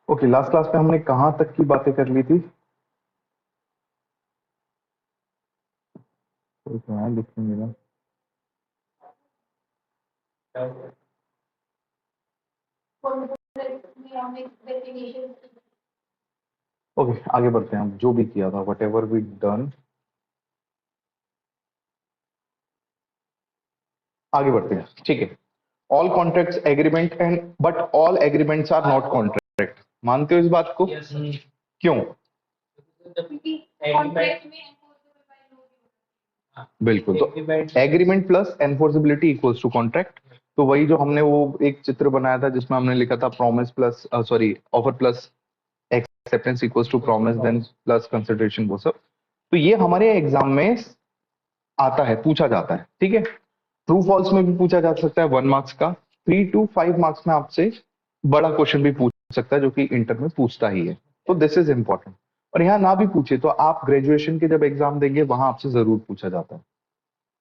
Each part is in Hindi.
ओके, लास्ट क्लास में हमने कहाँ तक की बातें कर ली थी? कोई तो है लिख नहीं रहा। ओके, आगे बढ़ते हैं। हम जो भी किया था, वट एवर वी डन, आगे बढ़ते हैं। ठीक है। All contracts agreement and but all agreements are not contract. मानते हो इस बात को? क्यों? बिल्कुल। तो agreement plus enforceability equals to contract. तो वही जो हमने वो एक चित्र बनाया था जिसमें हमने लिखा था promise plus sorry offer plus acceptance equals to promise then plus consideration, वो सब। तो ये हमारे एग्जाम में आता है, पूछा जाता है। ठीक है। ट्रू फॉल्स में भी पूछा जा सकता है 1 मार्क्स का। 3 to 5 मार्क्स में आपसे बड़ा क्वेश्चन भी पूछ सकता है जो कि इंटर में पूछता ही है। तो दिस इज इंपॉर्टेंट। और यहाँ ना भी पूछे तो आप ग्रेजुएशन के जब एग्जाम देंगे वहां आपसे जरूर पूछा जाता है।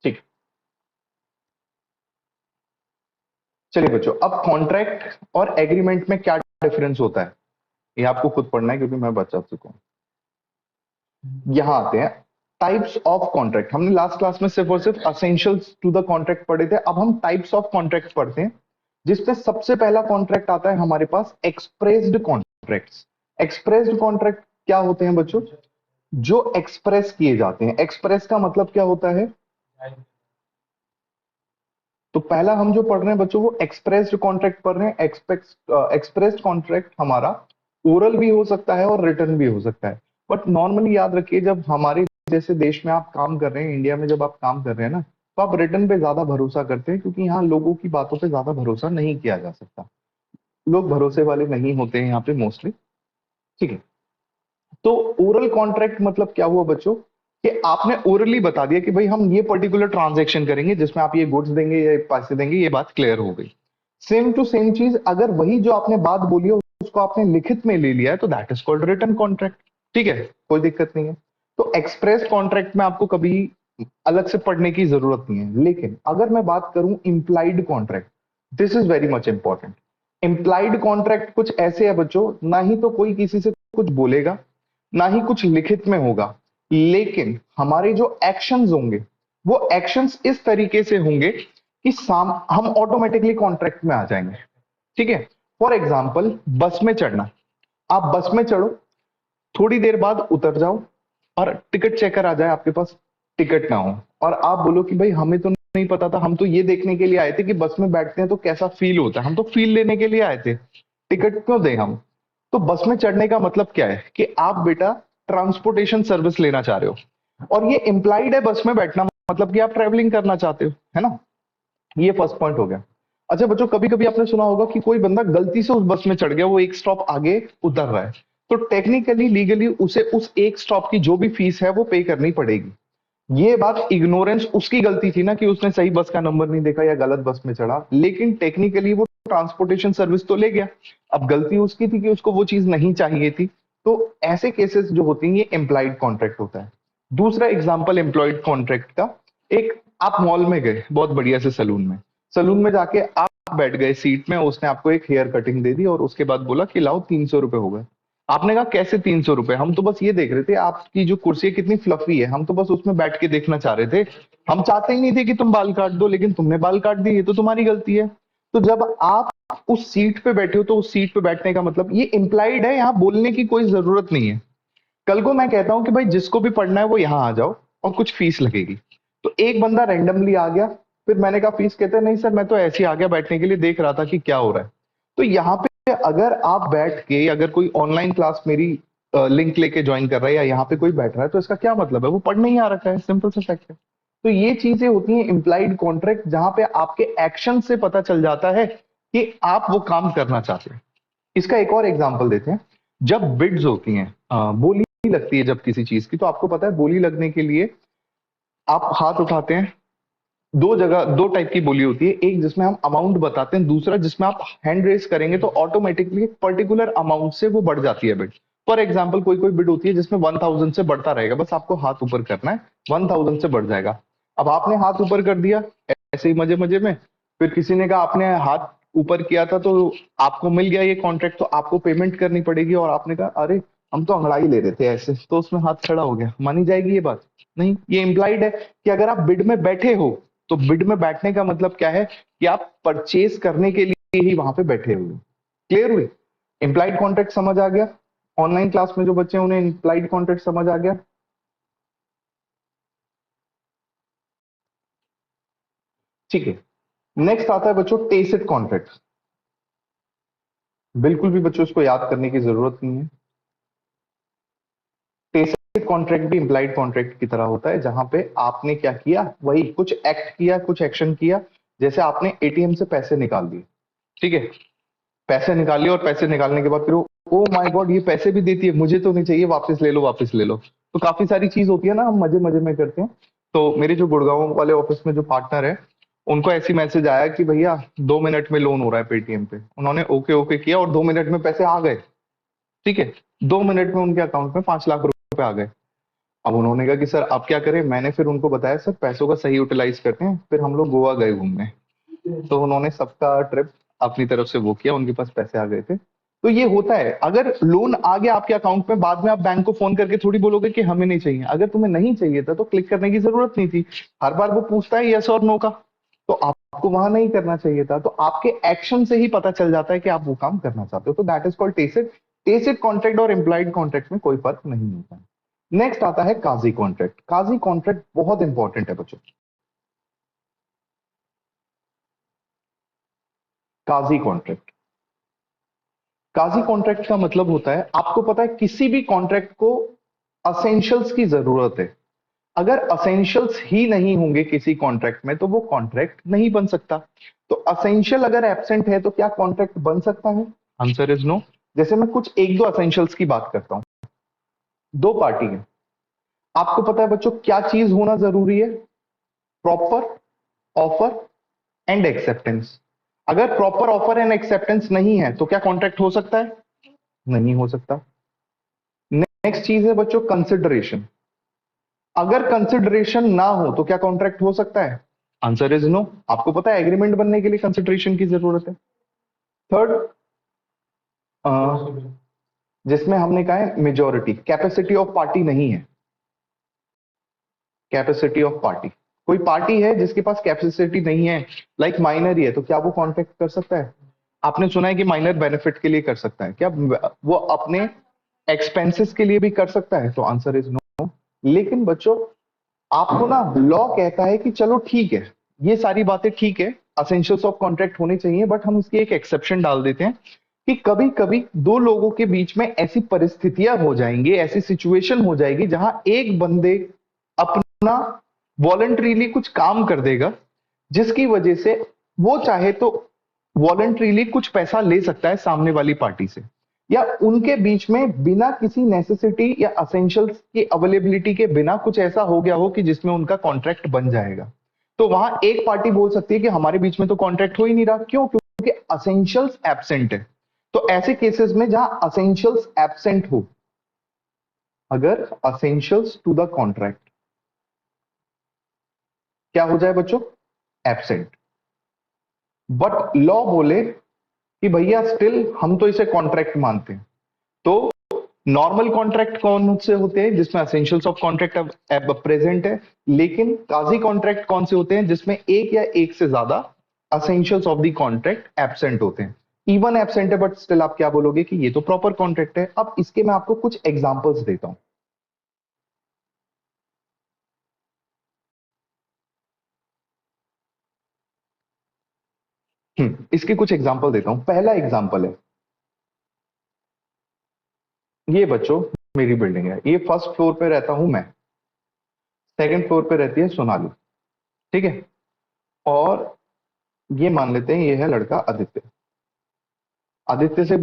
ठीक। चलिए बच्चों, अब कॉन्ट्रैक्ट और एग्रीमेंट में क्या डिफरेंस होता है ये आपको खुद पढ़ना है क्योंकि मैं बचा चुका हूं। यहां आते हैं टाइप्स ऑफ कॉन्ट्रैक्ट। हमने लास्ट क्लास में सिर्फ और सिर्फ असेंशियल्स टू द कॉन्ट्रैक्ट पढ़े थे। अब हम टाइप्स ऑफ कॉन्ट्रैक्ट पढ़ते हैं जिसमें सबसे पहला कॉन्ट्रैक्ट आता है हमारे पास एक्सप्रेस्ड कॉन्ट्रैक्ट्स। एक्सप्रेस्ड कॉन्ट्रैक्ट क्या होते हैं बच्चों? जो एक्सप्रेस किए जाते हैं। एक्सप्रेस का मतलब क्या होता है? तो पहला हम जो पढ़ रहे हैं बच्चों वो एक्सप्रेस्ड कॉन्ट्रैक्ट पढ़ रहे हैं। एक्सप्रेस्ड कॉन्ट्रैक्ट हमारा ओरल भी हो सकता है और रिटर्न भी हो सकता है। बट नॉर्मली याद रखिए, जब हमारे जैसे देश में आप काम कर रहे हैं, इंडिया में जब आप काम कर रहे हैं ना, तो आप रिटर्न पे ज्यादा भरोसा करते हैं क्योंकि यहाँ लोगों की बातों पे ज्यादा भरोसा नहीं किया जा सकता। लोग भरोसे वाले नहीं होते हैं यहाँ पे मोस्टली। ठीक है। तो ओरल कॉन्ट्रैक्ट मतलब क्या हुआ बच्चों कि आपने ओरली बता दिया कि भाई हम ये पर्टिकुलर ट्रांजैक्शन करेंगे जिसमें आप ये गुड्स देंगे या पैसे देंगे, ये बात क्लियर हो गई। सेम टू सेम चीज अगर वही जो आपने बात बोली है उसको आपने लिखित में ले लिया है तो that is called written contract. ठीक है, कोई दिक्कत नहीं है। तो एक्सप्रेस कॉन्ट्रैक्ट में आपको कभी अलग से पढ़ने की जरूरत नहीं है। लेकिन अगर मैं बात करूं implied contract, this is very much important. Implied contract कुछ ऐसे है बच्चों, ना ही तो कोई किसी से कुछ बोलेगा, ना ही कुछ लिखित में होगा, लेकिन हमारे जो एक्शंस होंगे वो एक्शंस इस तरीके से होंगे कि हम ऑटोमेटिकली कॉन्ट्रैक्ट में आ जाएंगे। ठीक है। फॉर एग्जाम्पल, बस में चढ़ना। आप बस में चढ़ो, थोड़ी देर बाद उतर जाओ और टिकट चेकर आ जाए आपके पास, टिकट ना हो, और आप बोलो कि भाई हमें तो नहीं पता था, हम तो ये देखने के लिए आए थे कि बस में बैठते हैं तो कैसा फील होता है, हम तो फील लेने के लिए आए थे, टिकट क्यों दें हम। तो बस में चढ़ने का मतलब क्या है कि आप बेटा ट्रांसपोर्टेशन सर्विस लेना चाह रहे हो, और ये इंप्लाइड है बस में बैठना, मतलब कि आप ट्रेवलिंग करना चाहते हो, है ना। ये फर्स्ट पॉइंट हो गया। अच्छा बच्चों, कभी कभी आपने सुना होगा कि कोई बंदा गलती से उस बस में चढ़ गया, वो एक स्टॉप आगे उतर रहा है, तो टेक्निकली लीगली उसे उस एक स्टॉप की जो भी फीस है वो पे करनी पड़ेगी। ये बात इग्नोरेंस उसकी गलती थी ना कि उसने सही बस का नंबर नहीं देखा या गलत बस में चढ़ा, लेकिन टेक्निकली वो ट्रांसपोर्टेशन सर्विस तो ले गया। अब गलती उसकी थी कि उसको वो चीज नहीं चाहिए थी। तो ऐसे केसेस जो होती हैं ये एम्प्लॉयड कॉन्ट्रैक्ट होता है। दूसरा एग्जांपल एम्प्लॉयड कॉन्ट्रैक्ट का, एक आप मॉल में गए बहुत बढ़िया से सलून में, सलून में जाके आप बैठ गए सीट में, उसने आपको एक हेयर कटिंग दे दी और उसके बाद बोला कि लाओ 300 रुपए हो गए। आपने कहा कैसे 300 रुपए, हम तो बस ये देख रहे थे आपकी जो कुर्सी है कितनी फ्लफी है, हम तो बस उसमें बैठ के देखना चाह रहे थे, हम चाहते ही नहीं थे कि तुम बाल काट दो, लेकिन तुमने बाल काट दिए, ये तो तुम्हारी गलती है। तो जब आप उस सीट पे बैठे हो तो उस सीट पे बैठने का मतलब ये इंप्लाइड है, यहाँ बोलने की कोई जरूरत नहीं है। कल को मैं कहता हूं कि भाई जिसको भी पढ़ना है वो यहाँ आ जाओ और कुछ फीस लगेगी, तो एक बंदा रैंडमली आ गया, फिर मैंने कहा फीस, कहते हैं नहीं सर मैं तो ऐसे ही आ गया बैठने के लिए, देख रहा था कि क्या हो रहा है। तो यहाँ पे अगर आप बैठ के, अगर कोई ऑनलाइन क्लास मेरी लिंक लेके ज्वाइन कर रहा है या यहाँ पे कोई बैठ रहा है, तो इसका क्या मतलब है, वो पढ़ने ही आ रखा है, सिंपल सा फैक्ट है। तो ये चीजें होती हैं इंप्लाइड कॉन्ट्रैक्ट, जहां पे आपके एक्शन से पता चल जाता है कि आप वो काम करना चाहते हैं। इसका एक और एग्जांपल देते हैं। जब बिड्स होती हैं, बोली लगती है जब किसी चीज की, तो आपको पता है बोली लगने के लिए आप हाथ उठाते हैं। दो जगह दो टाइप की बोली होती है, एक जिसमें हम अमाउंट बताते हैं, दूसरा जिसमें आप हैंड रेस करेंगे तो ऑटोमेटिकली एक पर्टिकुलर अमाउंट से वो बढ़ जाती है बिड। फॉर एग्जाम्पल कोई कोई बिड होती है जिसमें 1000 से बढ़ता रहेगा, बस आपको हाथ ऊपर करना है, 1000 से बढ़ जाएगा। अब आपने हाथ ऊपर कर दिया ऐसे ही मजे मजे में, फिर किसी ने कहा आपने हाथ ऊपर किया था तो आपको मिल गया ये कॉन्ट्रैक्ट, तो आपको पेमेंट करनी पड़ेगी, और आपने कहा अरे हम तो अंगड़ाई ले रहे थे ऐसे, तो उसमें हाथ खड़ा हो गया, मानी जाएगी ये बात? नहीं, ये इम्प्लाइड है कि अगर आप बिड में बैठे हो, तो बिड में बैठने का मतलब क्या है कि आप परचेज करने के लिए ही वहां पे बैठे हुए। क्लियर हुई? इम्प्लाइड कॉन्ट्रैक्ट समझ आ गया? ऑनलाइन क्लास में जो बच्चे हैं उन्हें इम्प्लाइड कॉन्ट्रैक्ट समझ आ गया? ठीक है। नेक्स्ट आता है बच्चों टेसिट कॉन्ट्रैक्ट। बिल्कुल भी बच्चों इसको याद करने की जरूरत नहीं है। टेसिट कॉन्ट्रैक्ट भी इम्प्लाइड कॉन्ट्रैक्ट की तरह होता है, जहां पे आपने क्या किया, वही कुछ एक्ट किया, कुछ एक्शन किया। जैसे आपने एटीएम से पैसे निकाल दिए, ठीक है, पैसे निकाल लिए, और पैसे निकालने के बाद फिर ओ माय गॉड ये पैसे भी देती है, मुझे तो नहीं चाहिए, वापस ले लो, वापस ले लो। तो काफी सारी चीज होती है ना, हम मजे मजे में करते हैं। तो मेरे जो गुड़गांव वाले ऑफिस में जो पार्टनर है, उनको ऐसी मैसेज आया कि भैया 2 मिनट में लोन हो रहा है पेटीएम पे। उन्होंने ओके ओके किया और 2 मिनट में पैसे आ गए। ठीक है, 2 मिनट में उनके अकाउंट में 5 लाख रुपए आ गए। अब उन्होंने कहा कि सर अब क्या करें? मैंने फिर उनको बताया सर पैसों का सही यूटिलाइज करते हैं, फिर हम लोग गोवा गए घूमने। तो उन्होंने सबका ट्रिप अपनी तरफ से वो किया, उनके पास पैसे आ गए थे। तो ये होता है, अगर लोन आ गया आपके अकाउंट में, बाद में आप बैंक को फोन करके थोड़ी बोलोगे कि हमें नहीं चाहिए। अगर तुम्हें नहीं चाहिए था तो क्लिक करने की जरूरत नहीं थी। हर बार वो पूछता है यस और नो का, तो आपको वहां नहीं करना चाहिए था। तो आपके एक्शन से ही पता चल जाता है कि आप वो काम करना चाहते हो। तो that is called tacit. Tacit contract और इम्प्लाइड कॉन्ट्रैक्ट में कोई फर्क नहीं होता है। नेक्स्ट आता है काजी कॉन्ट्रैक्ट। काजी कॉन्ट्रैक्ट बहुत इंपॉर्टेंट है बच्चों। काजी कॉन्ट्रैक्ट, काजी कॉन्ट्रैक्ट का मतलब होता है, आपको पता है किसी भी कॉन्ट्रैक्ट को असेंशियल्स की जरूरत है। अगर असेंशियल्स ही नहीं होंगे किसी कॉन्ट्रैक्ट में तो वो कॉन्ट्रैक्ट नहीं बन सकता। तो असेंशियल अगर एब्सेंट है तो क्या कॉन्ट्रैक्ट बन सकता है? Answer is no. जैसे मैं कुछ एक दो असेंशियल्स की बात करता हूं। दो पार्टी है, आपको पता है बच्चों क्या चीज होना जरूरी है? Proper offer and acceptance. अगर प्रॉपर ऑफर एंड एक्सेप्टेंस नहीं है तो क्या कॉन्ट्रैक्ट हो सकता है? नहीं हो सकता। नेक्स्ट चीज है बच्चों कंसिडरेशन। अगर कंसिडरेशन ना हो तो क्या कॉन्ट्रैक्ट हो सकता है? Answer is no. आपको पता है एग्रीमेंट बनने के लिए कंसिडरेशन की जरूरत है। थर्ड, जिसमें हमने कहा है मेजोरिटी, कैपेसिटी ऑफ पार्टी नहीं है। कैपेसिटी ऑफ पार्टी, कोई पार्टी है जिसके पास कैपेसिटी नहीं है, लाइक माइनर ही है, तो क्या वो कॉन्ट्रैक्ट कर सकता है? आपने सुना है कि माइनर बेनिफिट के लिए कर सकता है, क्या वो अपने एक्सपेंसेस के लिए भी कर सकता है? तो आंसर इज नो। लेकिन बच्चों आपको ना लॉ कहता है कि चलो ठीक है, ये सारी बातें ठीक है, असेंशियल्स ऑफ कॉन्ट्रैक्ट होने चाहिए, बट हम इसकी एक एक्सेप्शन डाल देते हैं कि कभी कभी दो लोगों के बीच में ऐसी परिस्थितियां हो जाएंगी, ऐसी सिचुएशन हो जाएगी जहां एक बंदे अपना वॉलंटरीली कुछ काम कर देगा, जिसकी वजह से वो चाहे तो वॉलंटरीली कुछ पैसा ले सकता है सामने वाली पार्टी से, या उनके बीच में बिना किसी नेसेसिटी या असेंशियल्स की अवेलेबिलिटी के बिना कुछ ऐसा हो गया हो कि जिसमें उनका कॉन्ट्रैक्ट बन जाएगा। तो वहां एक पार्टी बोल सकती है कि हमारे बीच में तो कॉन्ट्रैक्ट हो ही नहीं रहा, क्यों? क्योंकि असेंशियल्स एब्सेंट है। तो ऐसे केसेस में जहां असेंशियल्स एब्सेंट हो, अगर असेंशियल्स टू द कॉन्ट्रैक्ट क्या हो जाए बच्चों? एब्सेंट। बट लॉ बोले कि भैया स्टिल हम तो इसे कॉन्ट्रैक्ट मानते हैं। तो नॉर्मल कॉन्ट्रैक्ट कौन से होते हैं? जिसमें असेंशियल्स ऑफ कॉन्ट्रैक्ट प्रेजेंट है। लेकिन काजी कॉन्ट्रैक्ट कौन से होते हैं? जिसमें एक या एक से ज्यादा essentials of the contract absent होते हैं। इवन एब्सेंट है बट स्टिल आप क्या बोलोगे कि ये तो प्रॉपर कॉन्ट्रैक्ट है। अब इसके मैं आपको कुछ एग्जांपल्स देता हूं। इसके कुछ एग्जांपल देता हूं। पहला एग्जांपल है, ये बच्चों मेरी बिल्डिंग है, ये फर्स्ट फ्लोर पे रहता हूं मैं, सेकंड फ्लोर पे रहती है सोनाली, ठीक है, और ये मान लेते हैं ये है लड़का आदित्य। आदित्य से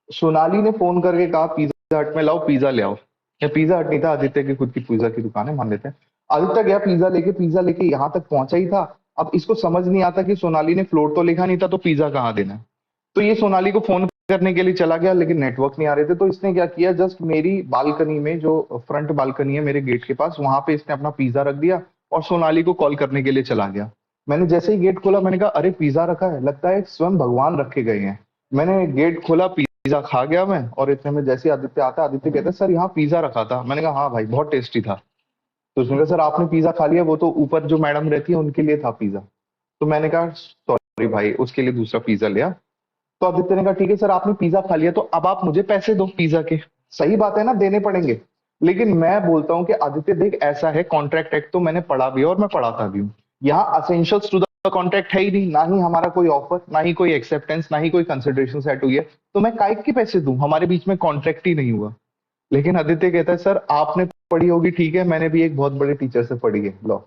सोनाली ने फोन करके कहा पिज्जा हट में लाओ पिज्जा ले आओ, या पिज्जा हट नहीं था, आदित्य की खुद की पिज्जा की दुकान है मान लेते हैं। आदित्य गया पिज्जा लेके यहां तक पहुंचा ही था। अब इसको समझ नहीं आता कि सोनाली ने फ्लोर तो लिखा नहीं था, तो पिज्जा कहाँ देना है। तो ये सोनाली को फोन करने के लिए चला गया, लेकिन नेटवर्क नहीं आ रहे थे। तो इसने क्या किया, जस्ट मेरी बालकनी में, जो फ्रंट बालकनी है मेरे गेट के पास, वहां पे इसने अपना पिज्जा रख दिया और सोनाली को कॉल करने के लिए चला गया। मैंने जैसे ही गेट खोला मैंने कहा अरे पिज्जा रखा है, लगता है स्वयं भगवान रख के गए हैं। मैंने गेट खोला, पिज्जा खा गया मैं, और इतने में जैसे ही आदित्य आता, आदित्य कहता है सर यहाँ पिज्जा रखा था। मैंने कहा हाँ भाई बहुत टेस्टी था। तो उसने कहा सर आपने पिज्जा खा लिया, वो तो ऊपर जो मैडम रहती है उनके लिए था पिज्जा। तो मैंने कहा सॉरी भाई, उसके लिए दूसरा पिज्जा लिया। तो आदित्य ने कहा ठीक है सर आपने पिज्जा खा लिया तो अब आप मुझे पैसे दो पिज्जा के। सही बात है ना, देने पड़ेंगे। लेकिन मैं बोलता हूँ कि आदित्य देख ऐसा है, कॉन्ट्रैक्ट एक्ट तो मैंने पढ़ा भी है और मैं पढ़ाता भी हूँ। यहाँ असेंशियल्स टू द कॉन्ट्रैक्ट है ही नहीं, ना ही हमारा कोई ऑफर, ना ही कोई एक्सेप्टेंस, ना ही कोई कंसिडरेशन सेट हुई है। तो मैं काहे के पैसे दूं, हमारे बीच में कॉन्ट्रैक्ट ही नहीं हुआ। लेकिन आदित्य कहता है सर आपने पढ़ी होगी ठीक है, मैंने भी एक बहुत बड़े टीचर से पढ़ी है लॉ।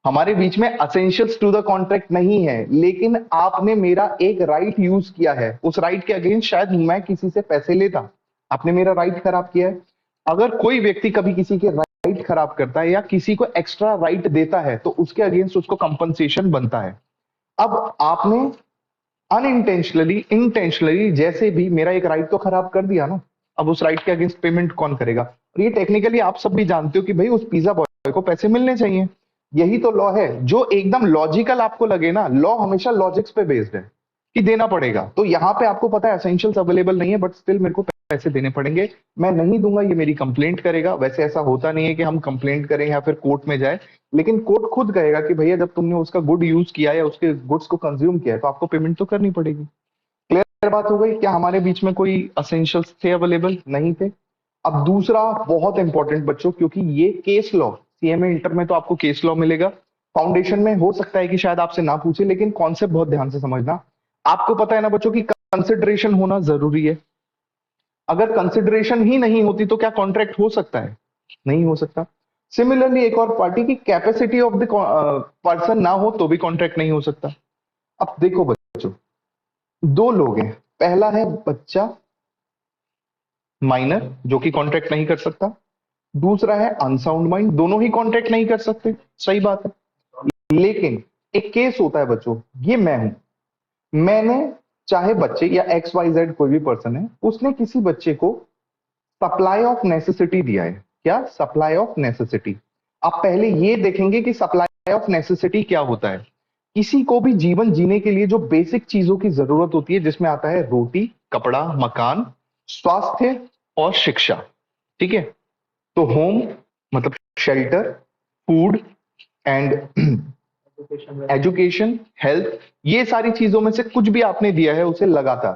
हमारे बीच में असेंशियल्स टू द कॉन्ट्रैक्ट नहीं है, लेकिन आपने मेरा एक राइट यूज किया है, उस राइट के अगेंस्ट शायद मैं किसी से पैसे लेता, आपने मेरा राइट खराब किया है। अगर कोई व्यक्ति कभी किसी के राइट खराब करता है या किसी को एक्स्ट्रा राइट देता है तो उसके अगेंस्ट उसको कंपनसेशन बनता है। अब आपने अनइंटेंशनली इंटेंशनली जैसे भी मेरा एक राइट तो खराब कर दिया ना, अब उस राइट के अगेंस्ट पेमेंट कौन करेगा? और ये टेक्निकली आप सब भी जानते हो कि भाई उस पिज्जा बॉय को पैसे मिलने चाहिए। यही तो लॉ है, जो एकदम लॉजिकल आपको लगे ना, लॉ हमेशा लॉजिक्स पे बेस्ड है कि देना पड़ेगा। तो यहाँ पे आपको पता है एसेंशियल्स अवेलेबल नहीं है, बट स्टिल मेरे को पैसे देने पड़ेंगे। मैं नहीं दूंगा, ये मेरी कंप्लेंट करेगा। वैसे ऐसा होता नहीं है कि हम कंप्लेंट करें या फिर कोर्ट में जाए, लेकिन कोर्ट खुद कहेगा कि भैया जब तुमने उसका गुड यूज किया या उसके गुड्स को कंज्यूम किया है तो आपको पेमेंट तो करनी पड़ेगी। क्लियर बात हो गई? क्या हमारे बीच में कोई असेंशियल्स थे अवेलेबल? नहीं थे। अब दूसरा बहुत इंपॉर्टेंट बच्चों, क्योंकि ये केस लॉ, सीएमए इंटर में तो आपको केस लॉ मिलेगा, फाउंडेशन में हो सकता है कि शायद आपसे ना पूछे, लेकिन कॉन्सेप्ट बहुत ध्यान से समझना। आपको पता है ना बच्चों की कंसिडरेशन होना जरूरी है। अगर कंसिडरेशन ही नहीं होती तो क्या कॉन्ट्रैक्ट हो सकता है? नहीं हो सकता। सिमिलरली एक और पार्टी की कैपेसिटी ऑफ द पर्सन ना हो तो भी कॉन्ट्रैक्ट नहीं हो सकता। अब देखो बच्चों, दो लोग हैं, पहला है बच्चा माइनर जो कि कॉन्ट्रैक्ट नहीं कर सकता, दूसरा है अनसाउंड माइंड, दोनों ही कॉन्ट्रैक्ट नहीं कर सकते। सही बात है। लेकिन एक केस होता है बच्चों, ये मैं हूं, मैंने, चाहे बच्चे या एक्स वाई जेड कोई भी पर्सन है, उसने किसी बच्चे को सप्लाई ऑफ नेसेसिटी दिया है। क्या? Supply of necessity. आप पहले ये देखेंगे कि सप्लाई ऑफ नेसेसिटी क्या होता है। किसी को भी जीवन जीने के लिए जो बेसिक चीजों की जरूरत होती है, जिसमें आता है रोटी, कपड़ा, मकान, स्वास्थ्य और शिक्षा। ठीक है? तो होम मतलब shelter, food and education, health, ये सारी चीजों में से कुछ भी आपने दिया है उसे लगातार।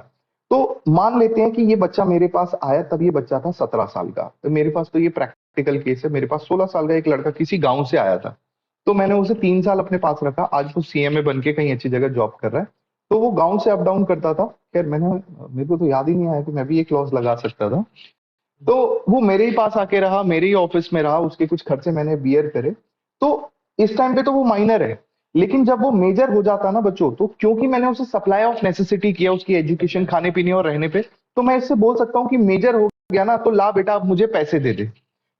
तो मान लेते हैं कि ये बच्चा मेरे पास आया, तब ये बच्चा था 17 साल का। तो मेरे पास तो ये प्रैक्टिकल केस है, मेरे पास 16 साल का एक लड़का किसी गांव से आया था। तो मैंने उसे 3 साल अपने पास रखा, आज वो सीएमए बन के कहीं अच्छी जगह जॉब कर रहा है। तो वो गांव से अप डाउन करता था। खैर मेरे को तो याद ही नहीं आया कि मैं भी ये क्लॉज लगा सकता था। तो वो मेरे ही पास आके रहा, मेरे ही ऑफिस में रहा, उसके कुछ खर्चे मैंने बियर करे। तो इस टाइम पे तो वो माइनर है, लेकिन जब वो मेजर हो जाता ना बच्चों, तो क्योंकि मैंने उसे सप्लाई ऑफ नेसेसिटी किया उसकी एजुकेशन, खाने पीने और रहने पे, तो मैं इससे बोल सकता हूँ कि मेजर हो गया ना, तो ला बेटा अब मुझे पैसे दे दे।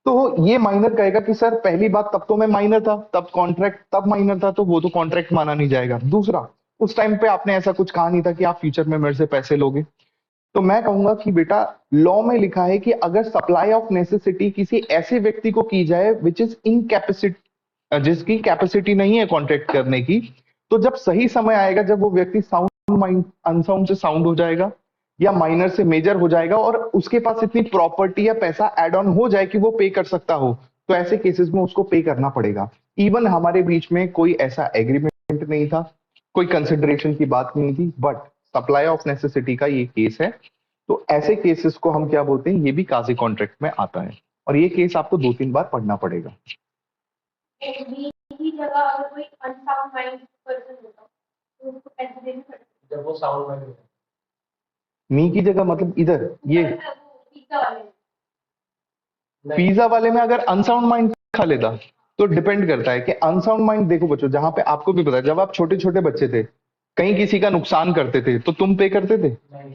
तो ये माइनर कहेगा कि सर पहली बात, तब तो मैं माइनर था, तब कॉन्ट्रैक्ट, तब माइनर था, तो वो तो कॉन्ट्रैक्ट माना नहीं जाएगा। दूसरा, उस टाइम पे आपने ऐसा कुछ कहा नहीं था कि आप फ्यूचर में मेरे से पैसे लोगे। तो मैं कहूंगा कि बेटा, लॉ में लिखा है कि अगर सप्लाई ऑफ नेसेसिटी किसी ऐसे व्यक्ति को की जाए विच इज इनकैपेसिटी, जिसकी कैपेसिटी नहीं है कॉन्ट्रैक्ट करने की, तो जब सही समय आएगा, जब वो व्यक्ति साउंड माइंड अनसाउंड से साउंड हो जाएगा या माइनर से मेजर हो जाएगा और उसके पास इतनी प्रॉपर्टी या पैसा एड ऑन हो जाए कि वो पे कर सकता हो, तो ऐसे केसेस में उसको पे करना पड़ेगा। इवन हमारे बीच में कोई ऐसा एग्रीमेंट नहीं था, कोई कंसिडरेशन की बात नहीं थी, बट सप्लाई ऑफ नेसेसिटी का ये केस है। तो ऐसे केसेस को हम क्या बोलते हैं, ये भी काजी कॉन्ट्रैक्ट में आता है, और ये केस आपको 2-3 बार पढ़ना पड़ेगा। की जगह अगर कोई अनसाउंड माइंड पर्सन होता तो उसको पैसे देने पड़ते जब वो साउंड माइंड होता। मी की जगह मतलब इधर ये पिज्जा वाले में अगर अनसाउंड माइंड खा लेता, तो डिपेंड करता है कि अनसाउंड माइंड। देखो बच्चों, जहां पे आपको भी पता है, जब आप छोटे छोटे बच्चे थे, कहीं किसी का नुकसान करते थे तो तुम पे करते थे?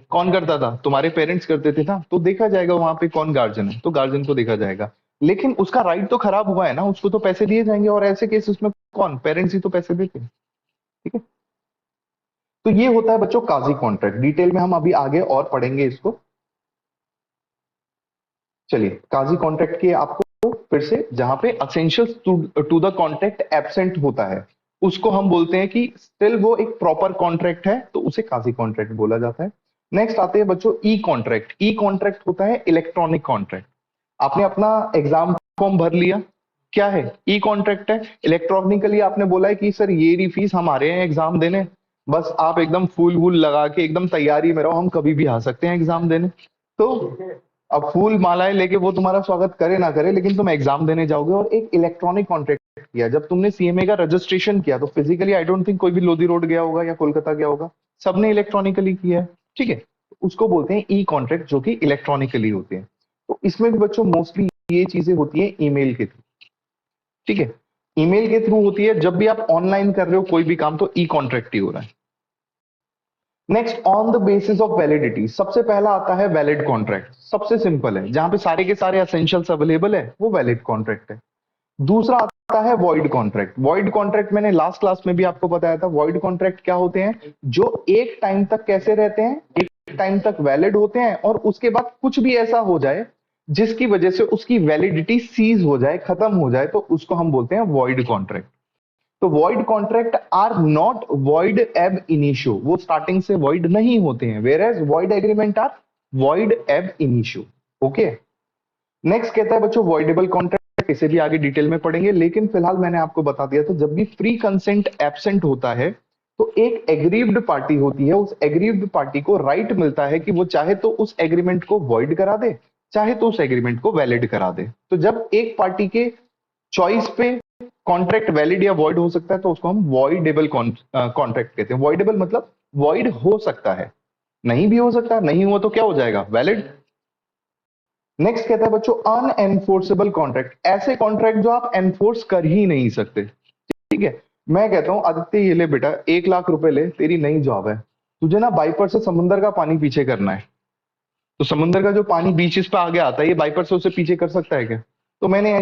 कौन करता था? तुम्हारे पेरेंट्स करते थे ना। तो देखा जाएगा वहां पे कौन गार्जियन है, तो गार्जियन को देखा जाएगा। लेकिन उसका राइट तो खराब हुआ है ना, उसको तो पैसे दिए जाएंगे, और ऐसे केसेस में कौन? पेरेंट्स ही तो पैसे देते हैं। ठीक है? तो ये होता है बच्चों काजी कॉन्ट्रैक्ट। डिटेल में हम अभी आगे और पढ़ेंगे इसको। चलिए, काजी कॉन्ट्रैक्ट की आपको फिर से, जहां पे essentials to the contract absent होता है, उसको हम बोलते हैं कि स्टिल वो एक प्रॉपर कॉन्ट्रैक्ट है, तो उसे क्वासी कॉन्ट्रैक्ट बोला जाता है। नेक्स्ट आते हैं बच्चों ई कॉन्ट्रैक्ट। ई कॉन्ट्रैक्ट होता है इलेक्ट्रॉनिक कॉन्ट्रैक्ट। आपने अपना एग्जाम फॉर्म भर लिया, क्या है? ई कॉन्ट्रैक्ट है। इलेक्ट्रॉनिकली आपने बोला है कि सर ये रही फीस, हम आ रहे हैं एग्जाम देने, बस आप एकदम फूल वूल लगा के एकदम तैयारी में रहो, हम कभी भी आ सकते हैं एग्जाम देने। तो अब फूल मालाएं लेके वो तुम्हारा स्वागत करे ना करे, लेकिन तुम एग्जाम देने जाओगे। और एक इलेक्ट्रॉनिक कॉन्ट्रैक्ट किया, जब तुमने सीएमए का रजिस्ट्रेशन किया, तो फिजिकली आई डोंट थिंक कोई भी लोधी रोड गया होगा या कोलकाता गया होगा, सबने इलेक्ट्रॉनिकली किया है, ठीक है। उसको बोलते हैं ई कॉन्ट्रैक्ट, जो कि इलेक्ट्रॉनिकली होते हैं। तो इसमें भी बच्चों मोस्टली ये चीजें होती है ईमेल के थ्रू, ठीक है। ईमेल के थ्रू होती है। जब भी आप ऑनलाइन कर रहे हो कोई भी काम, तो ई कॉन्ट्रैक्ट ही हो रहा है। Next, on the basis of validity, सबसे पहला आता है वैलिड कॉन्ट्रैक्ट। सबसे सिंपल है, जहां पे सारे के सारे एसेंशियल्स अवेलेबल है, वो वैलिड कॉन्ट्रैक्ट है। दूसरा आता है वॉइड कॉन्ट्रैक्ट। वॉइड कॉन्ट्रैक्ट मैंने लास्ट क्लास में भी आपको बताया था। वॉइड कॉन्ट्रैक्ट क्या होते हैं? जो एक टाइम तक कैसे रहते हैं, एक टाइम तक वैलिड होते हैं, और उसके बाद कुछ भी ऐसा हो जाए जिसकी वजह से उसकी वैलिडिटी सीज हो जाए, खत्म हो जाए, तो उसको हम बोलते हैं वॉइड कॉन्ट्रैक्ट। तो void contract are not void ab initio, वो स्टार्टिंग से वॉइड नहीं होते हैं, whereas void agreement are void ab initio. Okay. Next कहता है बच्चों वॉइडेबल कॉन्ट्रैक्ट, इसे भी आगे डिटेल में पढ़ेंगे, लेकिन फिलहाल मैंने आपको बता दिया था, जब भी फ्री कंसेंट एब्सेंट होता है, तो एक एग्रीव्ड पार्टी होती है, उस एग्रीव्ड पार्टी को राइट मिलता है कि वो चाहे तो उस एग्रीमेंट को वॉइड करा दे, चाहे तो उस एग्रीमेंट को वैलिड करा दे। तो जब एक पार्टी के चॉइस पे कॉन्ट्रैक्ट वैलिड या वॉइड हो सकता है, तो उसको हम वॉइडेबल कॉन्ट्रैक्ट कहते हैं। वॉइडेबल मतलब वॉइड हो सकता है, नहीं भी हो सकता, नहीं हुआ तो क्या हो जाएगा? वैलिड। नेक्स्ट कहता है बच्चों अनएनफोर्सेबल कॉन्ट्रैक्ट, ऐसे कॉन्ट्रैक्ट जो आप एनफोर्स कर ही नहीं सकते, ठीक है। मैं कहता हूं आदित्य ये ले बेटा 1 लाख रुपए ले, तेरी नई जॉब है, तुझे ना बाइपर से समुंदर का पानी पीछे करना है। तो समुंदर का जो पानी बीचेस पे आगे आता है, ये बाइपर से उसे पीछे कर सकता है क्या? तो मैंने